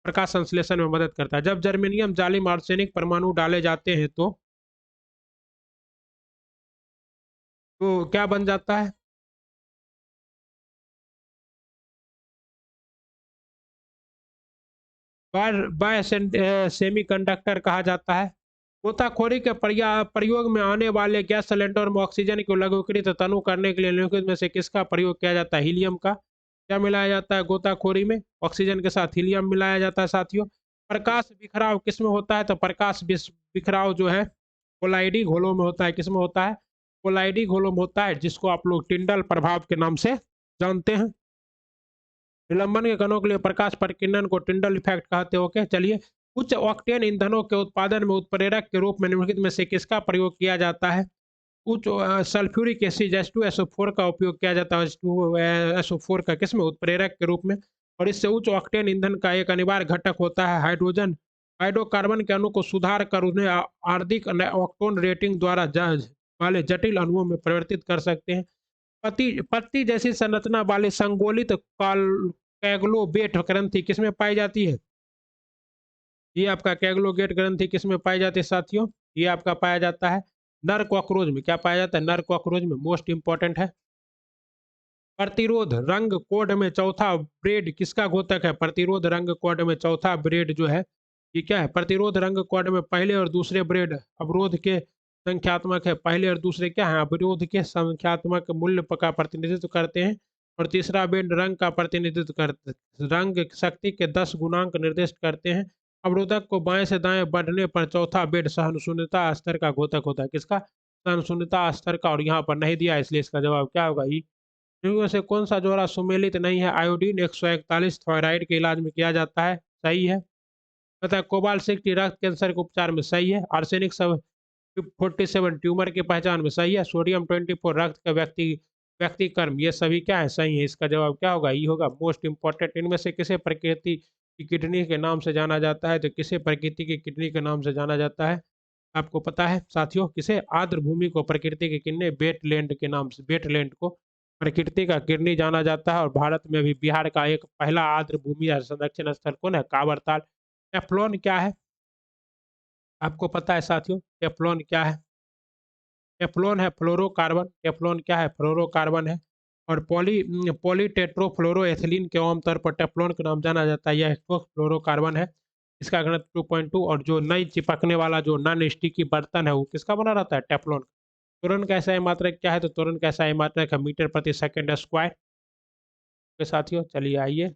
प्रकाश संश्लेषण में मदद करता है। जब जर्मेनियम जालिम आर्सेनिक परमाणु डाले जाते हैं तो क्या बन जाता है? बाय सेमीकंडक्टर कहा जाता है। गोताखोरी के प्रयोग में आने वाले गैस सिलेंडर में ऑक्सीजन को लघुकृत तनु करने के लिए निम्नलिखित में से किसका प्रयोग किया जाता है? हीलियम का। क्या मिलाया जाता है गोताखोरी में? ऑक्सीजन के साथ हीलियम मिलाया जाता है साथियों। प्रकाश बिखराव किसमें होता है? तो प्रकाश बिखराव जो है कोलाइडी घोलों में होता है। किसमें होता है? कोलाइडी घोलों में होता है, जिसको आप लोग टिंडल प्रभाव के नाम से जानते हैं। निलंबन के कणों के लिए प्रकाश प्रकीर्णन को टिंडल इफेक्ट कहते हैं। ओके, चलिए। उच्च ऑक्टेन ईंधनों के उत्पादन में उत्प्रेरक के रूप में निम्नलिखित में से किसका प्रयोग किया जाता है? उच्च सल्फ्यूरिक एसिड H2SO4 का उपयोग किया जाता है। H2SO4 का किसमें? उत्प्रेरक के रूप में। और इससे उच्च ऑक्टेन ईंधन का एक अनिवार्य घटक होता है हाइड्रोजन। हाइड्रोकार्बन के अणु को सुधार कर उन्हें आर्थिक ऑक्टेन रेटिंग द्वारा वाले जटिल अणुओं में परिवर्तित कर सकते हैं। पत्ती पत्ती जैसी संरचना वाली संगोलित कैगलोबेट ग्रंथि किसमें पाई जाती है? ये आपका कैगलोगेट ग्रंथि किसमें पाई जाती है साथियों? ये आपका पाया जाता है नर कॉकरोच में। क्या पाया जाता है? नर कॉकरोच में। मोस्ट इंपॉर्टेंट है। प्रतिरोध रंग कोड में चौथा ब्रेड किसका घोतक है? प्रतिरोध रंग कोड में चौथा ब्रेड जो है ये क्या है? प्रतिरोध रंग कोड में पहले और दूसरे ब्रेड अवरोध के संख्यात्मक है। पहले और दूसरे क्या है? अवरोध के संख्यात्मक मूल्य का प्रतिनिधित्व करते हैं। और तीसरा ब्रेड रंग का प्रतिनिधित्व करते, रंग शक्ति के 10 गुणांक निर्दिष्ट करते हैं। अवरोधक को बाएं से दाएं बढ़ने पर चौथा बेड सहिष्णुता स्तर का घोतक होता है। किसका? सहिष्णुता स्तर का। और यहाँ पर नहीं दिया, इसलिए इसका जवाब क्या होगा? ई। इनमें से कौन सा जोड़ा सुमेलित नहीं है? आयोडीन 141 थायराइड के इलाज में किया जाता है। सही है। तथा कोबाल्ट 60 रक्त कैंसर के उपचार में सही है। आर्सेनिक सब 47 ट्यूमर की पहचान में सही है। सोडियम 24 रक्त का व्यक्तिकर्म, ये सभी क्या है? सही है। इसका जवाब क्या होगा? ई होगा। मोस्ट इंपॉर्टेंट, इनमें से किसे प्रकृति की किडनी के नाम से जाना जाता है? तो किसे प्रकृति की किडनी के नाम से जाना जाता है? आपको पता है साथियों, किसे? आर्द्र भूमि को प्रकृति की किडनी वेटलैंड के नाम से, वेटलैंड को प्रकृति का किडनी जाना जाता है। और भारत में भी बिहार का एक पहला आर्द्र भूमि संरक्षण स्थल कौन है? कांवरताल। टेफ्लॉन क्या है? आपको पता है साथियों टेफ्लॉन क्या है? टेफ्लॉन है फ्लोरोकार्बन। टेफ्लॉन क्या है? फ्लोरोकार्बन है। और पॉलीटेट्रोफ्लोरोएथिलीन के आमतौर पर टेफ्लॉन के नाम जाना जाता है। यह फ्लोरोकार्बन है। इसका घनत्व 2.2। और जो नहीं चिपकने वाला जो नॉन स्टिकी बर्तन है वो किसका बना रहता है? टेफ्लॉन। त्वरण का SI मात्रक क्या है? तो त्वरण का SI मात्रक है मीटर प्रति सेकंड स्क्वायर। के साथियों चलिए आइए।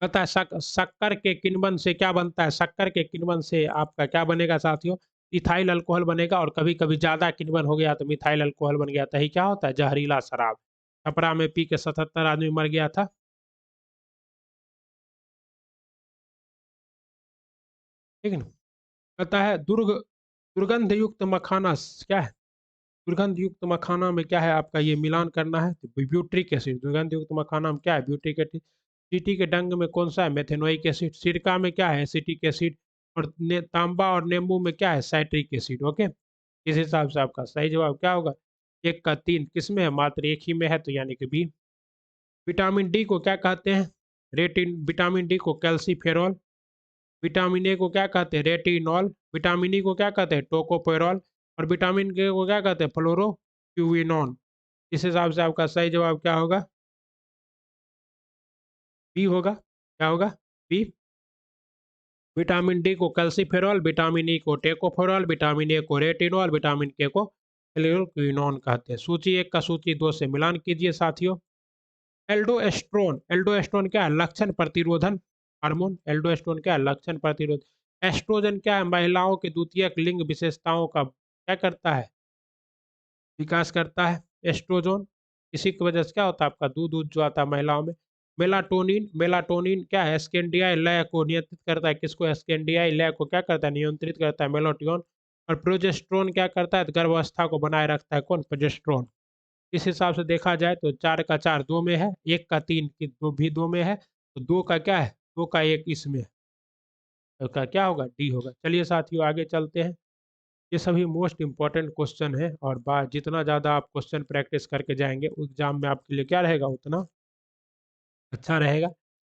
पता है शक्कर के किण्वन से क्या बनता है? शक्कर के किण्वन से आपका क्या बनेगा साथियों? इथाइल अल्कोहल बनेगा। और कभी कभी ज्यादा किण्वन हो गया तो मिथाइल अल्कोहल बन गया था। ये क्या होता है? जहरीला शराब। छपरा में पी के 77 आदमी मर गया था। ठीक है ना? पता है दुर्गंध युक्त मखाना क्या है? दुर्गंध युक्त मखाना में क्या है आपका? ये मिलान करना है तो ब्यूट्रिक एसिड। दुर्गंध युक्त मखाना में क्या है? Butyric acid. चींटी के डंग में कौन सा है? Methanoic acid. सिरका में क्या है? Acetic acid. और तांबा और नींबू में क्या है? Citric acid. ओके, इस हिसाब से आपका सही जवाब क्या होगा? 1 का 3 किसमें है? मात्र एक ही में है, तो यानी कि बी। विटामिन डी को क्या कहते हैं? रेटिन। विटामिन डी को कैल्सीफेरॉल। विटामिन ए को क्या कहते हैं? रेटिनॉल। विटामिन ई को क्या कहते हैं? टोकोपेरॉल। और विटामिन के को क्या कहते हैं? फ्लोरोक्विनोन। इस हिसाब से आपका सही जवाब क्या होगा? बी होगा। क्या होगा? बी। विटामिन डी को कैल्सीफेरॉल, विटामिन ई को टेकोफेरॉल, विटामिन ए को रेटिनॉल, विटामिन के को फ्लोरोक्विनोन कहते हैं। सूची 1 का सूची 2 से मिलान कीजिए साथियों। एल्डोस्टेरोन। एल्डोस्टेरोन क्या है? लक्षण प्रतिरोधन हार्मोन। एल्डोस्टेरोन क्या है? लक्षण प्रतिरोध। एस्ट्रोजन क्या है? महिलाओं के द्वितीयक लिंग विशेषताओं का क्या करता है? विकास करता है। एस्ट्रोजन इसी की वजह से क्या होता है आपका? दूध दूध जो आता है महिलाओं में। मेलाटोनिन। मेलाटोनिन क्या है? स्कैंडियाई लय को नियंत्रित करता है। किसको? स्कैंडियाई लय को क्या करता है? नियंत्रित करता है। मेलाटोनिन। और प्रोजेस्टेरोन क्या करता है? गर्भावस्था को बनाए रखता है। कौन? प्रोजेस्टेरोन। इस हिसाब से देखा जाए तो 4 का 4 2 में है, 1 का 3 कि 2 भी 2 में है, तो 2 का क्या है? 2 का 1 इसमें है। तो का क्या होगा? डी होगा। चलिए साथियों आगे चलते हैं। ये सभी मोस्ट इम्पोर्टेंट क्वेश्चन है और जितना ज़्यादा आप क्वेश्चन प्रैक्टिस करके जाएँगे एग्ज़ाम में आपके लिए क्या रहेगा उतना अच्छा रहेगा।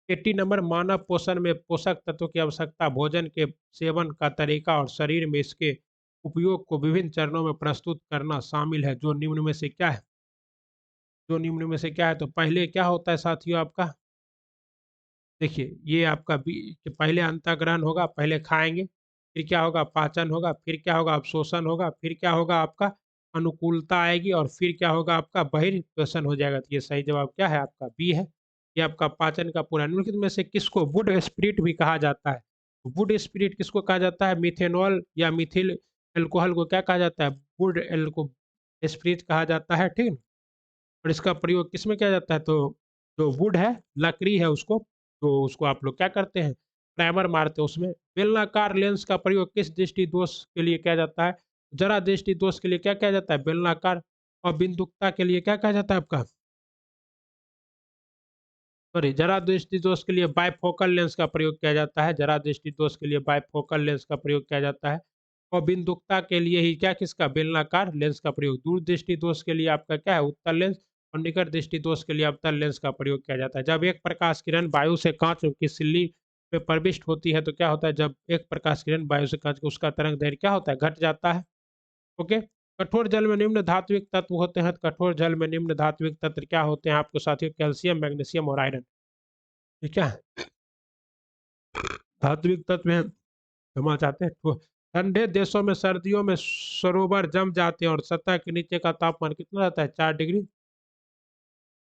80 नंबर मानव पोषण में पोषक तत्वों की आवश्यकता, भोजन के सेवन का तरीका और शरीर में इसके उपयोग को विभिन्न चरणों में प्रस्तुत करना शामिल है। जो निम्न में से क्या है? जो निम्न में से क्या है? तो पहले क्या होता है साथियों आपका? देखिए, ये आपका कि पहले अंतःग्रहण होगा, पहले खाएँगे, फिर क्या होगा? पाचन होगा, फिर क्या होगा? अवशोषण होगा, फिर क्या होगा आपका? अनुकूलता आएगी और फिर क्या होगा आपका? बहिर्श्वसन हो जाएगा। तो ये सही जवाब क्या है आपका? बी है। ये आपका पाचन का पूरा निम्नलिखित में से किसको वुड स्पिरिट भी कहा जाता है? वुड स्पिरिट किसको कहा जाता है? मिथेनॉल या मिथिल अल्कोहल को क्या कहा जाता है? वुड एल्को स्पिरिट कहा जाता है, ठीक? और इसका प्रयोग किसमें किया जाता है? तो जो वुड है, लकड़ी है उसको, तो उसको आप लोग क्या करते हैं? प्राइमर मारते हैं उसमें। बेलनाकार लेंस का प्रयोग किस दृष्टि दोष के लिए किया जाता है? जरा दृष्टि दोष के लिए क्या किया जाता है? बेलनाकार। और बिंदुकता के लिए क्या कहा जाता है आपका? सॉरी, जरा दृष्टि दोष के लिए बाइफोकल लेंस का प्रयोग किया जाता है। जरा दृष्टि दोष के लिए बाइफोकल लेंस का प्रयोग किया जाता है। और बिंदुकता के लिए ही क्या किसका? बेलनाकार लेंस का प्रयोग। दूर दृष्टि दोष के लिए आपका क्या है? उत्तल लेंस। और निकट दृष्टि दोष के लिए अवतल लेंस का प्रयोग किया जाता है। जब एक प्रकाश किरण वायु से कांच की सिल्ली में प्रविष्ट होती है तो क्या होता है? जब एक प्रकाश किरण वायु से कांच उसका तरंग दैर्घ्य क्या होता है? घट जाता है। ओके। कठोर जल में निम्न धात्विक तत्व होते हैं। तो कठोर जल में निम्न धात्विक तत्व क्या होते हैं आपको साथियों? कैल्शियम, मैग्नीशियम और आयरन। ठीक है। धात्विक तत्व हैं, क्षमा चाहते हैं। तो ठंडे देशों में सर्दियों में सरोवर जम जाते हैं और सतह के नीचे का तापमान कितना रहता है? 4 डिग्री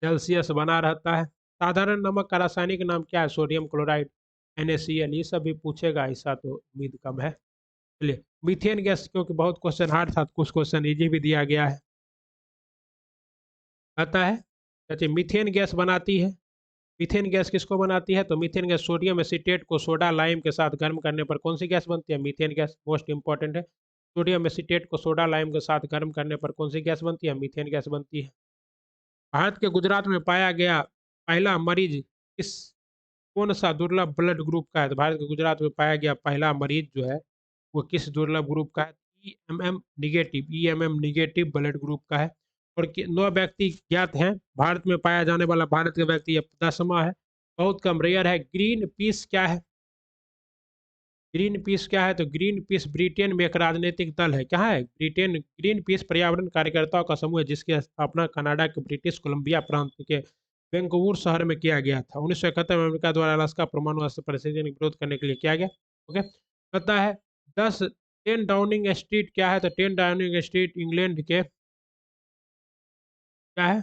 सेल्सियस बना रहता है। साधारण नमक का रासायनिक नाम क्या है? Sodium chloride, NaCl। ये सब भी पूछेगा, ऐसा तो उम्मीद कम है। चलिए, मीथेन गैस, क्योंकि बहुत क्वेश्चन हार्ड था, कुछ क्वेश्चन इजी भी दिया गया है। आता है, अच्छा मीथेन गैस बनाती है। मीथेन गैस किसको बनाती है? तो मीथेन गैस सोडियम एसीटेट को सोडा लाइम के साथ गर्म करने पर कौन सी गैस बनती है? Methane gas. मोस्ट इंपॉर्टेंट है। सोडियम एसीटेट को सोडा लाइम के साथ गर्म करने पर कौन सी गैस बनती है? मीथेन गैस बनती है। भारत के गुजरात में पाया गया पहला मरीज किस कौन सा दुर्लभ ब्लड ग्रुप का है? तो भारत के गुजरात में पाया गया पहला मरीज जो है वो किस दुर्लभ ग्रुप का है? E M M negative blood group का है। और 9 व्यक्ति ज्ञात हैं। भारत में पाया जाने वाला भारत का व्यक्ति ये 10वां है। बहुत कम रेयर है। ग्रीन पीस क्या है? ग्रीन पीस क्या है? तो ग्रीन पीस ब्रिटेन में एक राजनीतिक दल है। क्या है? ब्रिटेन ग्रीन पीस पर्यावरण कार्यकर्ताओं का समूह है जिसकी स्थापना कनाडा के ब्रिटिश कोलंबिया प्रांत के वैंकूवर शहर में किया गया था। 1971 में अमेरिका द्वारा अलास्का परमाणु अस्त्र परिषद का विरोध करने के लिए किया गया। ओके। पता है 10 10 डाउनिंग स्ट्रीट क्या है? तो 10 डाउनिंग स्ट्रीट इंग्लैंड के क्या है?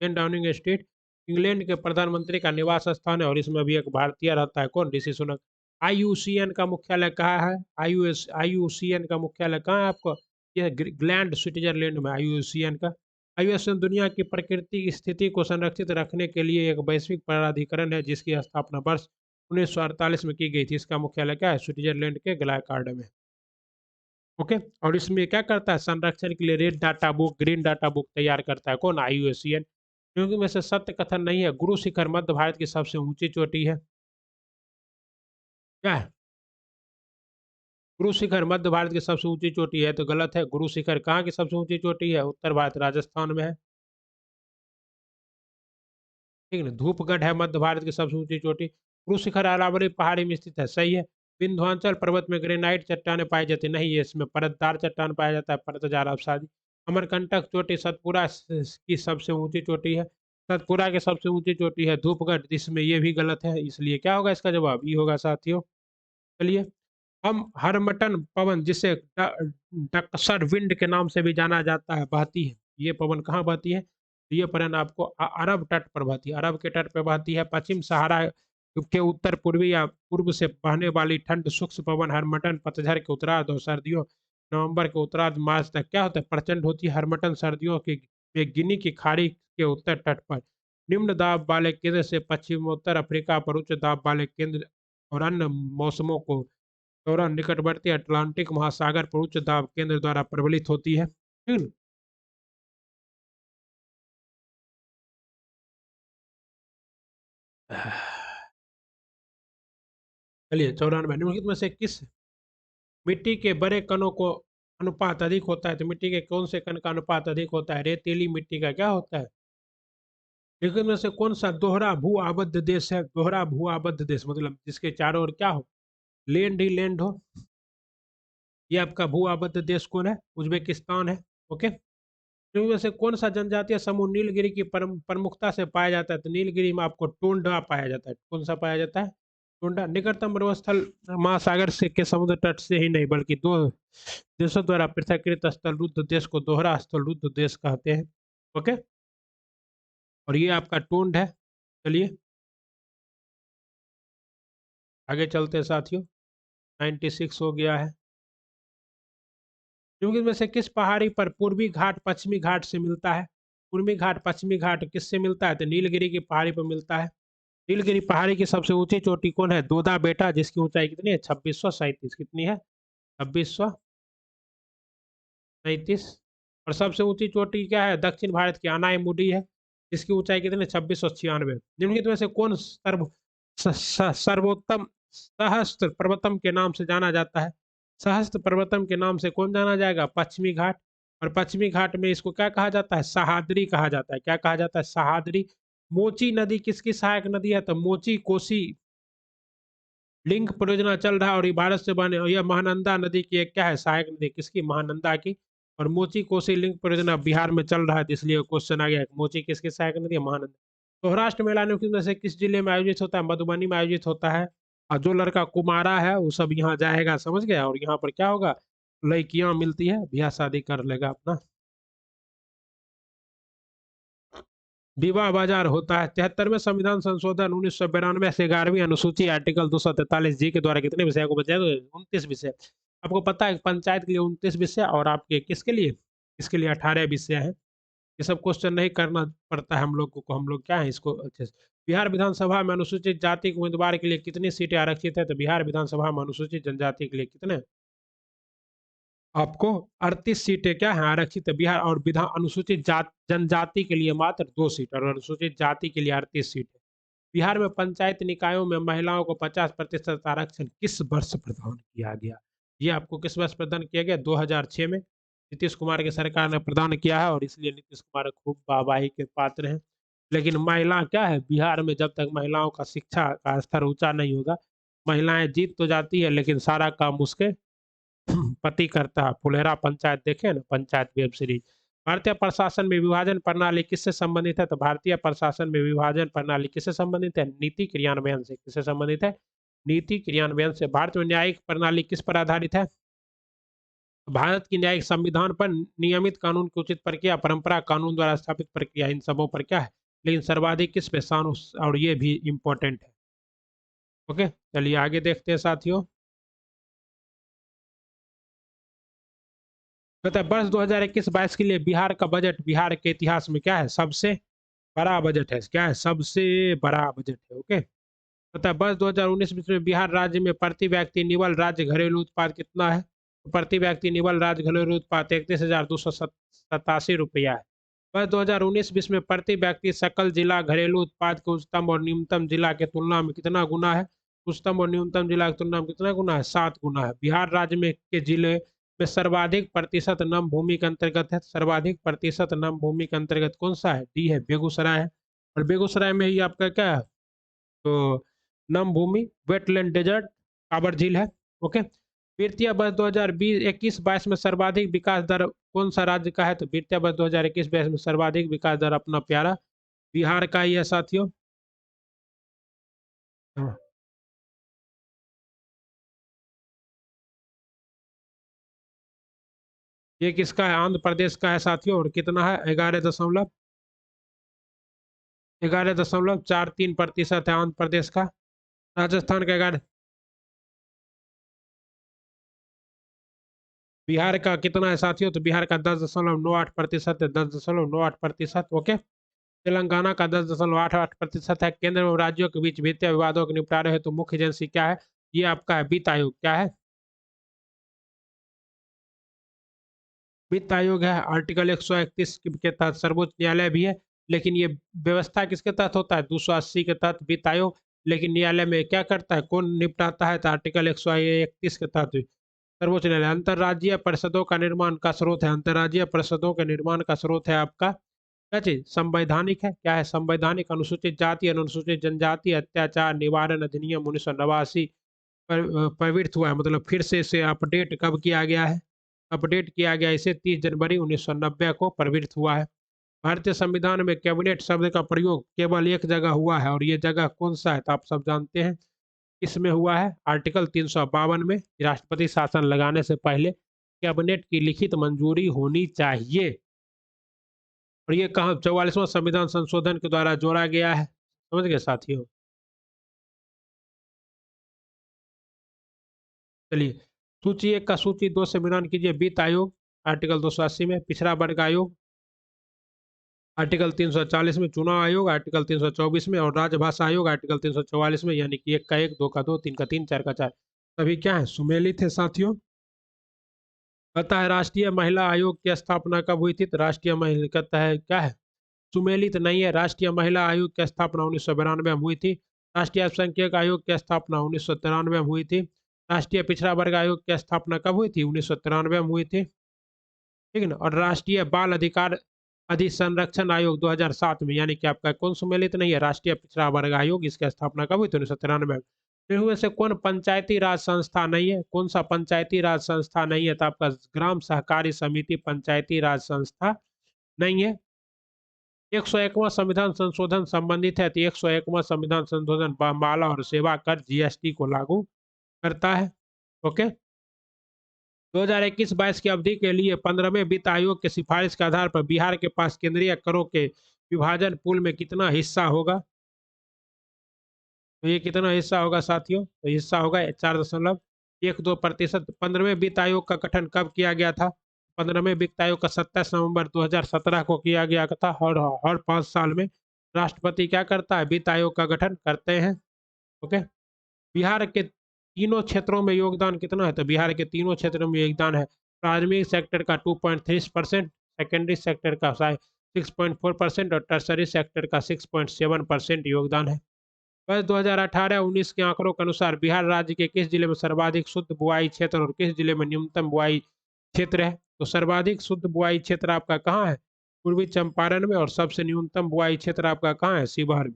10 डाउनिंग स्ट्रीट इंग्लैंड के प्रधानमंत्री का निवास स्थान है और इसमें भी एक भारतीय रहता है। कौन? ऋषि सुनक। IUCN का मुख्यालय कहाँ है? IUCN का मुख्यालय कहाँ है आपको? यह ग्लैंड स्विट्जरलैंड में IUCN का। IUCN दुनिया की प्रकृति स्थिति को संरक्षित रखने के लिए एक वैश्विक प्राधिकरण है जिसकी स्थापना वर्ष 1948 में की गई थी। इसका मुख्यालय क्या है? स्विट्जरलैंड के ग्लाइकार्ड में। ओके। और इसमें क्या करता है? संरक्षण के लिए red data book, green data book तैयार करता है। कौन? IUCN। क्योंकि में से सत्य कथन नहीं है। गुरु शिखर मध्य भारत की सबसे ऊंची चोटी है। क्या है? गुरु शिखर मध्य भारत की सबसे ऊंची चोटी है, तो गलत है। गुरु शिखर कहाँ की सबसे ऊंची चोटी है? उत्तर भारत, राजस्थान में है। ठीक है ना। धूपगढ़ है मध्य भारत की सबसे ऊंची चोटी। गुरु शिखर अरावली पहाड़ी में स्थित है। सही है। विंध्याचल पर्वत में ग्रेनाइट चट्टाने पाई जाती नहीं है, इसमें परतदार चट्टान पाया जाता है, परतजार अवसादी। अमरकंटक चोटी सतपुरा की सबसे ऊंची चोटी है। सतपुरा की सबसे ऊंची चोटी है धूपगढ़, जिसमें ये भी गलत है, इसलिए क्या होगा इसका जवाब? ई होगा साथियों। चलिए, हम हरमटन पवन जिसे डक्सर विंड के नाम से भी जाना जाता है बहती है। ये पवन कहाँ बहती है? तो ये पवन आपको अरब तट पर बहती है। अरब के तट पर बहती है। पश्चिम सहारा के उत्तर पूर्वी या पूर्व से बहने वाली ठंड सूक्ष्म पवन हरमटन पतझड़ के उत्तरार्ध और सर्दियों नवंबर के उत्तरार्ध मार्च तक क्या होता है? प्रचंड होती है। हरमटन सर्दियों की में गिनी की खाड़ी के उत्तर तट पर निम्न दाब वाले केंद्र से पश्चिमोत्तर अफ्रीका पर उच्च दाब वाले केंद्र और अन्य मौसमों को दौरान निकटवर्ती अटलांटिक महासागर पर उच्च दाब केंद्र द्वारा प्रबलित होती है। ठीक है। चलिए 94 निम्नलिखित में से किस मिट्टी के बड़े कणों को अनुपात अधिक होता है? तो मिट्टी के कौन से कण का अनुपात अधिक होता है? रेतीली मिट्टी का क्या होता है? निम्नलिखित में से कौन सा दोहरा भू आबद्ध देश है? दोहरा भू आबद्ध देश मतलब जिसके चारों ओर क्या हो, लैंड ही लैंड हो। ये आपका भू आबद्ध देश कौन है? उज्बेकिस्तान है। ओके। इनमें से कौन सा जनजातीय समूह नीलगिरी की प्रमुखता से पाया जाता है? तो नीलगिरी में आपको टोंडा पाया जाता है। कौन सा पाया जाता है? टोंडा। निकटतम मरुस्थल महासागर से के समुद्र तट से ही नहीं बल्कि दो देशों द्वारा पृथककृत स्थल रुद्ध देश को दोहरा स्थल रुद्ध देश कहते हैं। ओके। और ये आपका टोंड है। चलिए आगे चलते हैं साथियों। 96 हो गया है। क्योंकि इनमें से किस पहाड़ी पर पूर्वी घाट पश्चिमी घाट से मिलता है? पूर्वी घाट पश्चिमी घाट किससे मिलता है? तो नीलगिरी की पहाड़ी पर मिलता है। नीलगिरी पहाड़ी की सबसे ऊंची चोटी कौन है? दोदा बेटा, जिसकी ऊंचाई कितनी है? 2637। कितनी है? 2637। और सबसे ऊंची चोटी क्या है? दक्षिण भारत की अनायमुडी है, जिसकी ऊंचाई कितनी है? 2696। निम्नलिखित में से कौन सर्वोत्तम सहस्त्र पर्वतम के नाम से जाना जाता है? सहस्त्र पर्वतम के नाम से कौन जाना जाएगा? पश्चिमी घाट। और पश्चिमी घाट में इसको क्या कहा जाता है? सहाद्री कहा जाता है। क्या कहा जाता है? सहाद्री। मोची नदी किसकी सहायक नदी है? तो मोची कोसी लिंक परियोजना चल रहा है और ये भारत से बने, और यह महानंदा नदी की एक क्या है? सहायक नदी। किसकी? महानंदा की। और मोची कोसी लिंक परियोजना बिहार में चल रहा है, तो इसलिए क्वेश्चन आ गया मोची किसकी सहायक नदी है? महानंदा। सौराष्ट्र मेला निम्नलिखित में से किस जिले में आयोजित होता है? मधुबनी में आयोजित होता है। और जो लड़का कुमारा है वो सब यहाँ जाएगा, समझ गया। और यहाँ पर क्या होगा? लड़कियां मिलती है, ब्याह शादी कर लेगा अपना। विवाह बाजार होता है। 73वें संविधान संशोधन 1992 से 11वीं अनुसूची आर्टिकल 243 जी के द्वारा कितने विषय को बचाया? 29 विषय। आपको पता है पंचायत के लिए 29 विषय और आपके किसके लिए? इसके लिए 18 विषय हैं। ये सब क्वेश्चन नहीं करना पड़ता है हम लोग को, हम लोग क्या है इसको अच्छे से। बिहार विधानसभा में अनुसूचित जाति के उम्मीदवार के लिए कितनी सीटें आरक्षित है? तो बिहार विधानसभा में अनुसूचित जनजाति के लिए कितने? आपको 38 सीटें क्या है आरक्षित है बिहार। और विधान अनुसूचित जनजाति के लिए मात्र 2 सीट और अनुसूचित जाति के लिए 38 सीट है। बिहार में पंचायत निकायों में महिलाओं को 50% आरक्षण किस वर्ष प्रदान किया गया? ये आपको किस वर्ष प्रदान किया गया? 2006 में नीतीश कुमार की सरकार ने प्रदान किया है, और इसलिए नीतीश कुमार खूब वाहवाही के पात्र हैं। लेकिन महिला क्या है, बिहार में जब तक महिलाओं का शिक्षा का स्तर ऊंचा नहीं होगा, महिलाएं जीत तो जाती है लेकिन सारा काम उसके पति करता है। फुलेरा पंचायत देखे ना, पंचायत वेब सीरीज। भारतीय प्रशासन में विभाजन प्रणाली किससे संबंधित है? तो भारतीय प्रशासन में विभाजन प्रणाली किससे संबंधित है? नीति क्रियान्वयन से। किससे संबंधित है? नीति क्रियान्वयन से। भारत में न्यायिक प्रणाली किस पर आधारित है? भारत की न्यायिक संविधान पर, नियमित कानून की उचित प्रक्रिया, परंपरा, कानून द्वारा स्थापित प्रक्रिया, इन सबों पर क्या है? लेकिन सर्वाधिक किस पे? और ये भी इंपॉर्टेंट है। ओके, चलिए आगे देखते हैं साथियों। मतलब वर्ष 2021-22 के लिए बिहार का बजट बिहार के इतिहास में क्या है? सबसे बड़ा बजट है। क्या है? सबसे बड़ा बजट है। ओके। मतलब वर्ष 2019-20 में बिहार राज्य में प्रति व्यक्ति निवल राज्य घरेलू उत्पाद कितना है? तो प्रति व्यक्ति निवल राज्य घरेलू उत्पाद 31,287 रुपया है। वर्ष 2019-20 में प्रति व्यक्ति सकल जिला घरेलू उत्पाद के उच्चतम और न्यूनतम जिला के तुलना में कितना गुना है? उच्चतम और न्यूनतम जिला की तुलना में कितना गुना है? 7 गुना है। बिहार राज्य में के जिले में सर्वाधिक प्रतिशत नम भूमि के अंतर्गत है। सर्वाधिक प्रतिशत नम भूमि के अंतर्गत कौन सा है? डी है, बेगूसराय है। और बेगूसराय में ही आपका क्या है? तो नम भूमि, वेटलैंड, डेजर्ट, काबर झील है। ओके। वित्तीय वर्ष 2021-22 में सर्वाधिक विकास दर कौन सा राज्य का है? तो वित्तीय वर्ष 2021-22 में सर्वाधिक विकास दर अपना प्यारा बिहार का ही है साथियों। हाँ। ये किसका है? आंध्र प्रदेश का है साथियों। और कितना है? 11.43% है आंध्र प्रदेश का। राजस्थान का 11। बिहार का कितना है साथियों? तो बिहार का 10.98% है। 10.98%। ओके। तेलंगाना का 10.88% है। केंद्र एवं राज्यों के बीच वित्तीय विवादों के निपटारे हेतु मुख्य एजेंसी क्या है? ये आपका है वित्त आयोग। क्या है? वित्त आयोग है। आर्टिकल 131 के तहत सर्वोच्च न्यायालय भी है। लेकिन ये व्यवस्था किसके तहत होता है? 280 के तहत वित्त आयोग। लेकिन न्यायालय में क्या करता है, कौन निपटाता है, तो आर्टिकल 131 के तहत सर्वोच्च न्यायालय। अंतर्राज्यीय परिषदों का निर्माण का स्रोत है, अंतर्राज्यीय परिषदों के निर्माण का स्रोत है आपका क्या चीज, संवैधानिक है, क्या है संवैधानिक, अनुसूचित जाति अनुसूचित जनजाति अत्याचार निवारण अधिनियम 1989 प्रवृत्त हुआ है, मतलब फिर से इसे अपडेट कब किया गया है, अपडेट किया गया इसे 30 जनवरी 1990 को प्रवृत्त हुआ है। भारतीय संविधान में कैबिनेट शब्द का प्रयोग केवल एक जगह हुआ है, और ये जगह कौन सा है, तो आप सब जानते हैं इसमें हुआ है आर्टिकल 352 में, राष्ट्रपति शासन लगाने से पहले कैबिनेट की लिखित मंजूरी होनी चाहिए। और ये कहा 44वां संविधान संशोधन के द्वारा जोड़ा गया है, समझ गए साथियों। चलिए सूची 1 का सूची 2 से मिलान कीजिए। वित्त आयोग आर्टिकल 280 में, पिछड़ा वर्ग आयोग आर्टिकल 340 में, चुनाव आयोग आर्टिकल 324 में, और राजभाषा आयोग आर्टिकल 344 में, यानी कि 1 का 1, 2 का 2, 3 का 3, 4 का 4 सभी क्या है, सुमेलित है साथियों। कहता है राष्ट्रीय महिला आयोग की स्थापना कब हुई थी, तो राष्ट्रीय महिला कहता है क्या है, सुमेलित नहीं है। राष्ट्रीय महिला आयोग की स्थापना 1992 में हुई थी। राष्ट्रीय अल्पसंख्यक आयोग की स्थापना 1993 में हुई थी। राष्ट्रीय पिछड़ा वर्ग आयोग की स्थापना कब हुई थी, 1993 में हुई थी, ठीक है ना। और राष्ट्रीय बाल अधिकार अधिसंरक्षण आयोग 2007 में, यानी कि आपका कौन सुमेलित नहीं है, राष्ट्रीय पिछड़ा वर्ग आयोग, इसकी स्थापना कब हुई थी, 1993 में। इनमें से कौन पंचायती राज संस्था नहीं है, कौन सा पंचायती राज संस्था नहीं है, तो आपका ग्राम सहकारी समिति पंचायती राज संस्था नहीं है। 101वां संविधान संशोधन संबंधित है, तो 101वां संविधान संशोधन माला और सेवा कर जीएसटी को लागू करता है। ओके, 2021-22 की अवधि के लिए 15वें वित्त आयोग के सिफारिश के आधार पर बिहार के पास केंद्रीय करों के विभाजन पूल में कितना हिस्सा होगा, तो ये कितना हिस्सा होगा साथियों, तो हिस्सा होगा 4.12%। 15वें वित्त आयोग का गठन कब किया गया था, 15वें वित्त आयोग का 27 नवंबर 2017 को किया गया था। और हर 5 साल में राष्ट्रपति क्या करता है, वित्त आयोग का गठन करते हैं। ओके, बिहार के तीनों क्षेत्रों में योगदान कितना है, तो बिहार के तीनों क्षेत्रों में योगदान है। प्राथमिक सेक्टर का 2.3%, सेकेंडरी सेक्टर का 6.4% और टर्सरी सेक्टर का 6.7% योगदान है। वर्ष 2018-19 के आंकड़ों के अनुसार बिहार राज्य के किस जिले में सर्वाधिक शुद्ध बुआई क्षेत्र और किस जिले में न्यूनतम बुआई क्षेत्र है, तो सर्वाधिक शुद्ध बुआई क्षेत्र आपका कहाँ है, पूर्वी चंपारण में, और सबसे न्यूनतम बुआई क्षेत्र आपका कहाँ है, शिवहर में।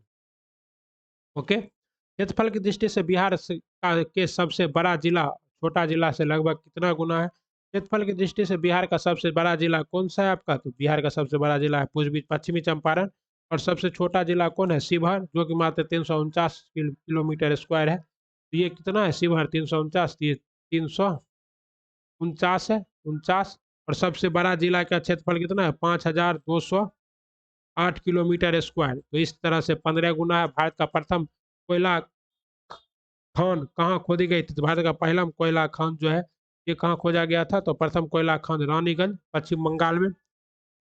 ओके, क्षेत्रफल की दृष्टि से बिहार के सबसे बड़ा जिला छोटा जिला से लगभग कितना गुना है, क्षेत्रफल की दृष्टि से बिहार का सबसे बड़ा जिला कौन सा है आपका, तो बिहार का सबसे बड़ा जिला है पूर्वी पश्चिमी चंपारण, और सबसे छोटा जिला कौन है, शिवहर, जो कि मात्र 349 किलोमीटर स्क्वायर है। तो ये कितना है शिवहर, 349, 349 है, 49। और सबसे बड़ा जिला का क्षेत्रफल कितना है, 5208 किलोमीटर स्क्वायर। तो इस तरह से 15 गुना है। भारत का प्रथम कोयला खान कहाँ खोदी गई थी, तो भारत का पहला कोयला खान जो है ये कहाँ खोजा गया था, तो प्रथम कोयला खान रानीगंज पश्चिम बंगाल में।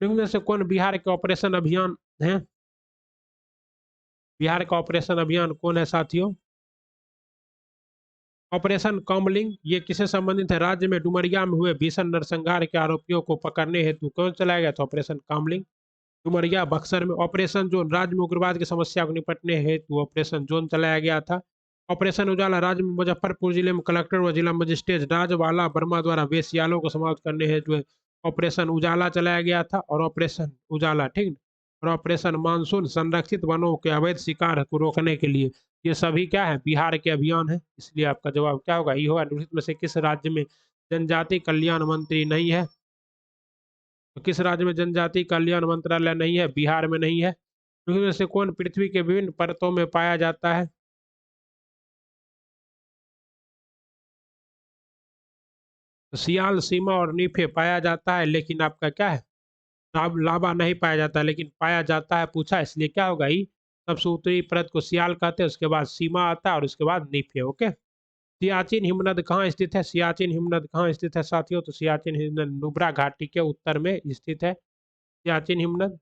इनमें से कौन बिहार के ऑपरेशन अभियान है, बिहार का ऑपरेशन अभियान कौन है साथियों, ऑपरेशन कमलिंग। ये किससे संबंधित है, राज्य में डुमरिया में हुए भीषण नरसंहार के आरोपियों को पकड़ने हेतु कौन चलाया गया था, ऑपरेशन कमलिंग, डुमरिया बक्सर में। ऑपरेशन जोन, राज्य में उग्रवाद की समस्या को निपटने हेतु ऑपरेशन जोन चलाया गया था। ऑपरेशन उजाला, राज्य में मुजफ्फरपुर जिले में कलेक्टर व जिला मजिस्ट्रेट राजवाला वर्मा द्वारा वेश्यालों को समाप्त करने हेतु ऑपरेशन उजाला चलाया गया था। और ऑपरेशन उजाला, ठीक, और ऑपरेशन मानसून, संरक्षित वनों के अवैध शिकार को रोकने के लिए। ये सभी क्या है, बिहार के अभियान है। इसलिए आपका जवाब क्या होगा, ये होगा। निम्नलिखित में से किस राज्य में जनजाति कल्याण मंत्री नहीं है, तो किस राज्य में जनजाति कल्याण मंत्रालय नहीं है, बिहार में नहीं है। इनमें से कौन पृथ्वी के विभिन्न परतों में पाया जाता है, तो सियाल, सीमा और नीफे पाया जाता है, लेकिन आपका क्या है, लावा नहीं पाया जाता है, लेकिन पाया जाता है पूछा, इसलिए क्या होगा, ये सबसे उत्तरी परत को सियाल कहते हैं, उसके बाद सीमा आता है और उसके बाद नीफे। ओके, सियाचिन हिमनद कहाँ स्थित है, सियाचिन हिमनद कहाँ स्थित है साथियों, तो सियाचिन हिमनद नुब्रा घाटी के उत्तर में स्थित है सियाचिन हिमनद।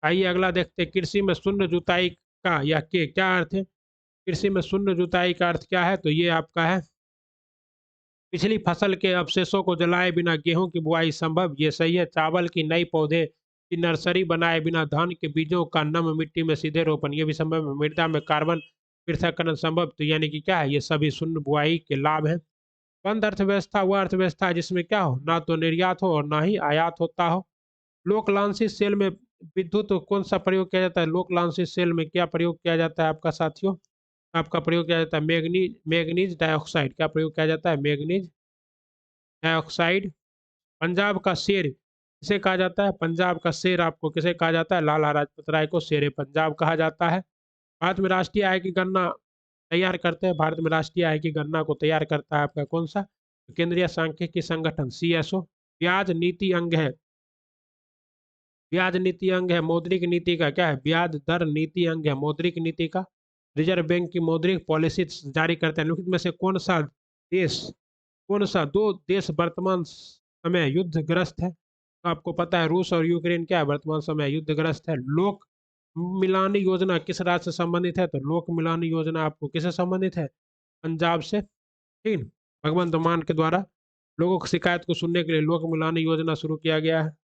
आइए अगला देखते हैं, कृषि में शून्य जुताई का या के क्या अर्थ है, कृषि में शून्य जुताई का अर्थ क्या है, तो ये आपका है पिछली फसल के अवशेषों को जलाए बिना गेहूं की बुआई संभव, ये सही है। चावल की नई पौधे कि नर्सरी बनाए बिना धान के बीजों का नम मिट्टी में सीधे रोपण, ये भी संभव है। मृदा में कार्बन पृथक्करण संभव, तो यानी कि क्या है, ये सभी शून्य बुआई के लाभ हैं। बंद अर्थव्यवस्था वह अर्थव्यवस्था है जिसमें क्या हो, ना तो निर्यात हो और ना ही आयात होता हो। लोक लांसी सेल में विद्युत कौन सा प्रयोग किया जाता है? लोक लांसी सेल में क्या प्रयोग किया जाता है आपका साथियों? आपका प्रयोग किया जाता है मैग्नीज मैग्नीज डाइऑक्साइड। क्या प्रयोग किया जाता है? Manganese dioxide. पंजाब का शेर किसे कहा जाता है? पंजाब का शेर आपको किसे कहा जाता है? लाला लाजपत राय को शेर पंजाब कहा जाता है। भारत में राष्ट्रीय आय की गणना तैयार करते हैं, भारत में राष्ट्रीय आय की गणना को तैयार करता है आपका कौन सा? केंद्रीय सांख्यिकी संगठन CSO। ब्याज नीति अंग है, ब्याज नीति अंग है मौद्रिक नीति का, क्या है? ब्याज दर नीति अंग है मौद्रिक नीति का। रिजर्व बैंक की मौद्रिक पॉलिसी जारी करते हैं। निम्नलिखित में से कौन सा देश, कौन सा दो देश वर्तमान समय युद्धग्रस्त है? तो आपको पता है रूस और यूक्रेन क्या है, वर्तमान समय युद्धग्रस्त है। लोक मिलानी योजना किस राज्य से संबंधित है? तो लोक मिलानी योजना आपको किससे संबंधित है? पंजाब से। ठीक, भगवंत मान के द्वारा लोगों की शिकायत को सुनने के लिए लोक मिलानी योजना शुरू किया गया है।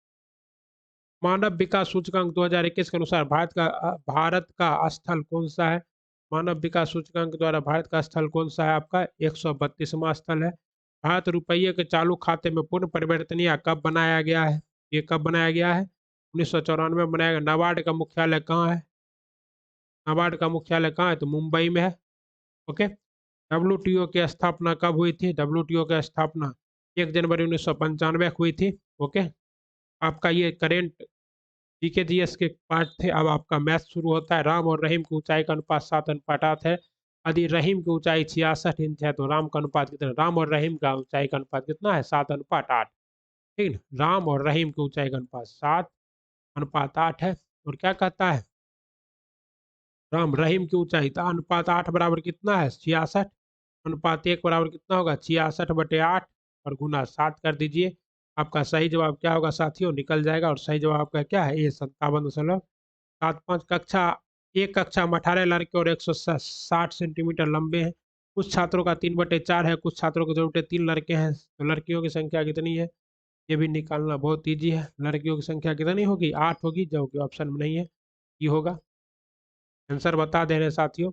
मानव विकास सूचकांक 2021 के अनुसार भारत का स्थल कौन सा है? मानव विकास सूचकांक द्वारा भारत का स्थल कौन सा है आपका? 132वां स्थल है। भारत रुपये के चालू खाते में पूर्ण परिवर्तनीय कब बनाया गया है? ये कब बनाया गया है? 1994 में बनाया गया। नाबार्ड का मुख्यालय कहाँ है? नाबार्ड का मुख्यालय कहाँ है? तो मुंबई में है। ओके। WTO की स्थापना कब हुई थी? WTO की स्थापना 1 जनवरी 1995 को हुई थी। ओके। आपका ये करेंट GK/GS के पार्ट थे। अब आपका मैथ शुरू होता है। राम और रहीम की ऊंचाई का अनुपात 7:8 है। यदि रहीम की ऊंचाई 66 इंच है तो राम का अनुपात कितना? राम और रहीम का ऊंचाई का अनुपात कितना है? 7:8। ठीक है, राम और रहीम की ऊंचाई का अनुपात 7:8 है। और क्या कहता है, राम रहीम की ऊंचाई तो अनुपात 8 बराबर कितना है? 66। अनुपात 1 बराबर कितना होगा? 66/8 और गुना 7 कर दीजिए। आपका सही जवाब क्या होगा साथियों? निकल जाएगा। और सही जवाब आपका क्या है? 57.75। कक्षा एक कक्षा में 18 लड़के और 160 सेंटीमीटर लंबे हैं। कुछ छात्रों का 3/4 है, कुछ छात्रों की जरूरत 3 लड़के हैं, तो लड़कियों की संख्या कितनी है? ये भी निकालना बहुत ईजी है। लड़कियों की संख्या कितनी होगी? 8 होगी, जो कि ऑप्शन में नहीं है। ये होगा। आंसर बता दे रहे हैं साथियों।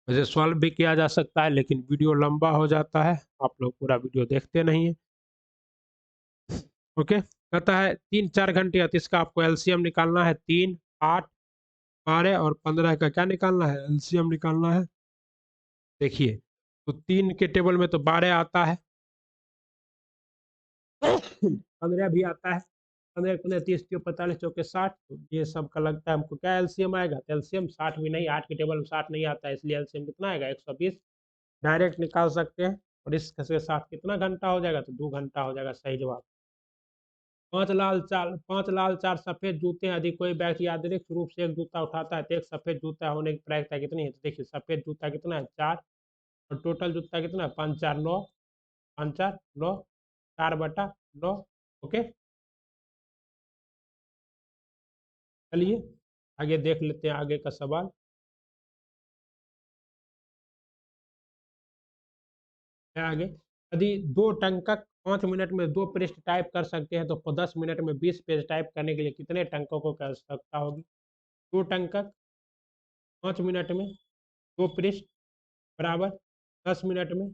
वैसे सॉल्व भी किया जा सकता है लेकिन वीडियो लंबा हो जाता है, आप लोग पूरा वीडियो देखते नहीं है। ओके, कहता है 3-4 घंटे या तो इसका आपको एलसीएम निकालना है। 3, 8, 12 और 15 का क्या निकालना है? एलसीएम निकालना है। देखिए, तो 3 के टेबल में तो 12 आता है, 15 भी आता है। 15 15 30 45 चौके 60, तो ये सब का लगता है हमको क्या एलसीएम आएगा? तो एलसीएम 60 भी नहीं, 8 के टेबल में 60 नहीं आता है, इसलिए एलसीएम कितना आएगा? 120 डायरेक्ट निकाल सकते हैं। और इसके साथ कितना घंटा हो जाएगा? तो 2 घंटा हो जाएगा। सही जवाब। पांच लाल चार सफेद जूते हैं। यदि कोई व्यक्ति अतिरिक्त रूप से एक जूता उठाता है तो एक सफेद जूता होने की प्रायिकता कितनी है? तो देखिए, सफेद जूता कितना है? 4। और टोटल जूता कितना है? 5 4 9, 5 4 9, 4/9। ओके, चलिए आगे देख लेते हैं आगे का सवाल। है आगे, यदि 2 टंकक 5 मिनट में 2 पृष्ठ टाइप कर सकते हैं तो 10 मिनट में 20 पेज टाइप करने के लिए कितने टंककों की आवश्यकता होगी? 2 टंकक 5 मिनट में 2 पृष्ठ बराबर 10 मिनट में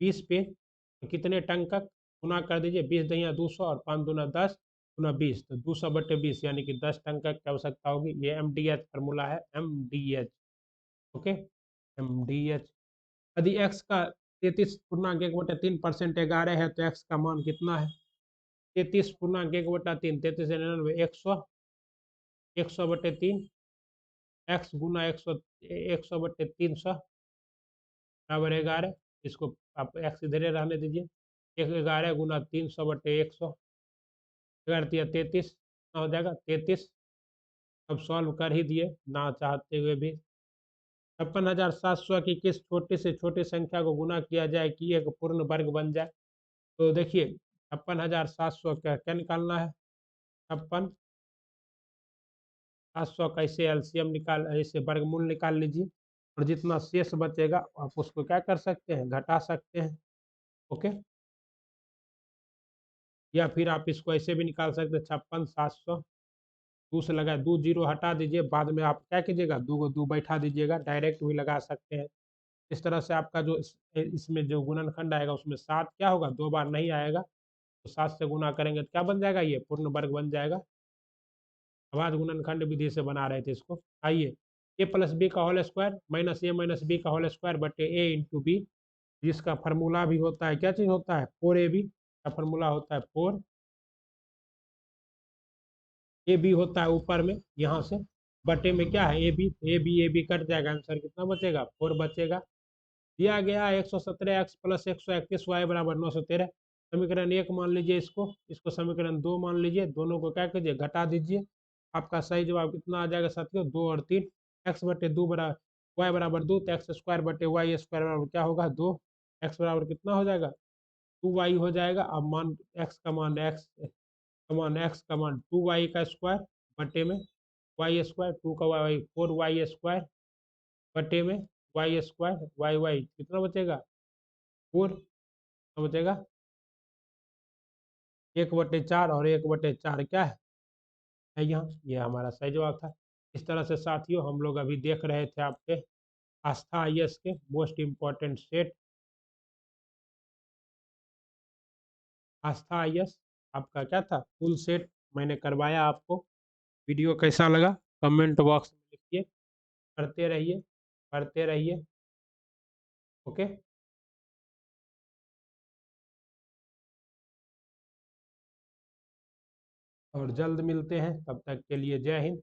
20 पेज, तो कितने टंकक? गुना कर दीजिए, 20 दहिया 200 और 5 दूना 10 गुना 20, तो 200/20 यानी कि 10 टंकक की आवश्यकता होगी। ये MDH फार्मूला है, MDH। Okay, MDH। यदि x का 33.1/3% 11 है तो x का मान कितना है? 33.1/3, 33 100, 100/3, x गुना 100, 100/300 बराबर 11। इसको आप x इधरे रहने दीजिए। 11 गुना 300/100, 33 हो जाएगा 33। अब सॉल्व कर ही दिए ना चाहते हुए भी। 56,700 की किस छोटी से छोटी संख्या को गुना किया जाए कि एक पूर्ण वर्ग बन जाए? तो देखिए, 56,700 का क्या निकालना है? 56,700 का इसे एलसीएम निकाल, इसे वर्गमूल निकाल लीजिए। और जितना शेष बचेगा आप उसको क्या कर सकते हैं? घटा सकते हैं। ओके, या फिर आप इसको ऐसे भी निकाल सकते हैं 56,700। 2 से लगा 2 जीरो हटा दीजिए, बाद में आप क्या कीजिएगा 2 को 2 बैठा दीजिएगा, डायरेक्ट भी लगा सकते हैं। इस तरह से आपका जो इसमें जो गुणनखंड आएगा उसमें 7 क्या होगा 2 बार नहीं आएगा, तो 7 से गुना करेंगे तो क्या बन जाएगा, ये पूर्ण वर्ग बन जाएगा। अब आज गुणनखंड विधि से बना रहे थे इसको। आइए, ए प्लस बी का होल स्क्वायर माइनस ए माइनस बी का होल स्क्वायर बटे ए इंटू बी, जिसका फार्मूला भी होता है, क्या चीज़ होता है 4ab का फार्मूला होता है 4, ए बी होता है ऊपर में यहाँ से, बटे में क्या है ए बी कट जाएगा, आंसर कितना बचेगा 4 बचेगा। दिया गया 117x प्लस 131y बराबर 913। समीकरण 1 मान लीजिए, इसको समीकरण 2 मान लीजिए, दोनों को क्या कीजिए घटा दीजिए। आपका सही जवाब कितना आ जाएगा साथियों 2 और 3। एक्स बटे 2 बराबर वाई बराबर 2, तो एक्स स्क्वायर बटे वाई स्क्वायर बराबर क्या होगा 2। एक्स बराबर कितना हो जाएगा 2y हो जाएगा। अब मान एक्स का मान 2y का स्क्वायर बटे में वाई स्क्वायर, 2 का वाई 4y स्क्वायर बटे में वाई स्क्वायर, वाई वाई कितना बचेगा 4, कितना बचेगा 1/4, और 1/4 क्या है यहाँ, ये हमारा सही जवाब था। इस तरह से साथियों हम लोग अभी देख रहे थे आपके आस्था आईएएस के मोस्ट इम्पोर्टेंट सेट, आस्था आईएएस आपका क्या था फुल सेट मैंने करवाया आपको। वीडियो कैसा लगा कमेंट बॉक्स में लिखिए, करते रहिए पढ़ते रहिए। ओके। और जल्द मिलते हैं, तब तक के लिए जय हिंद।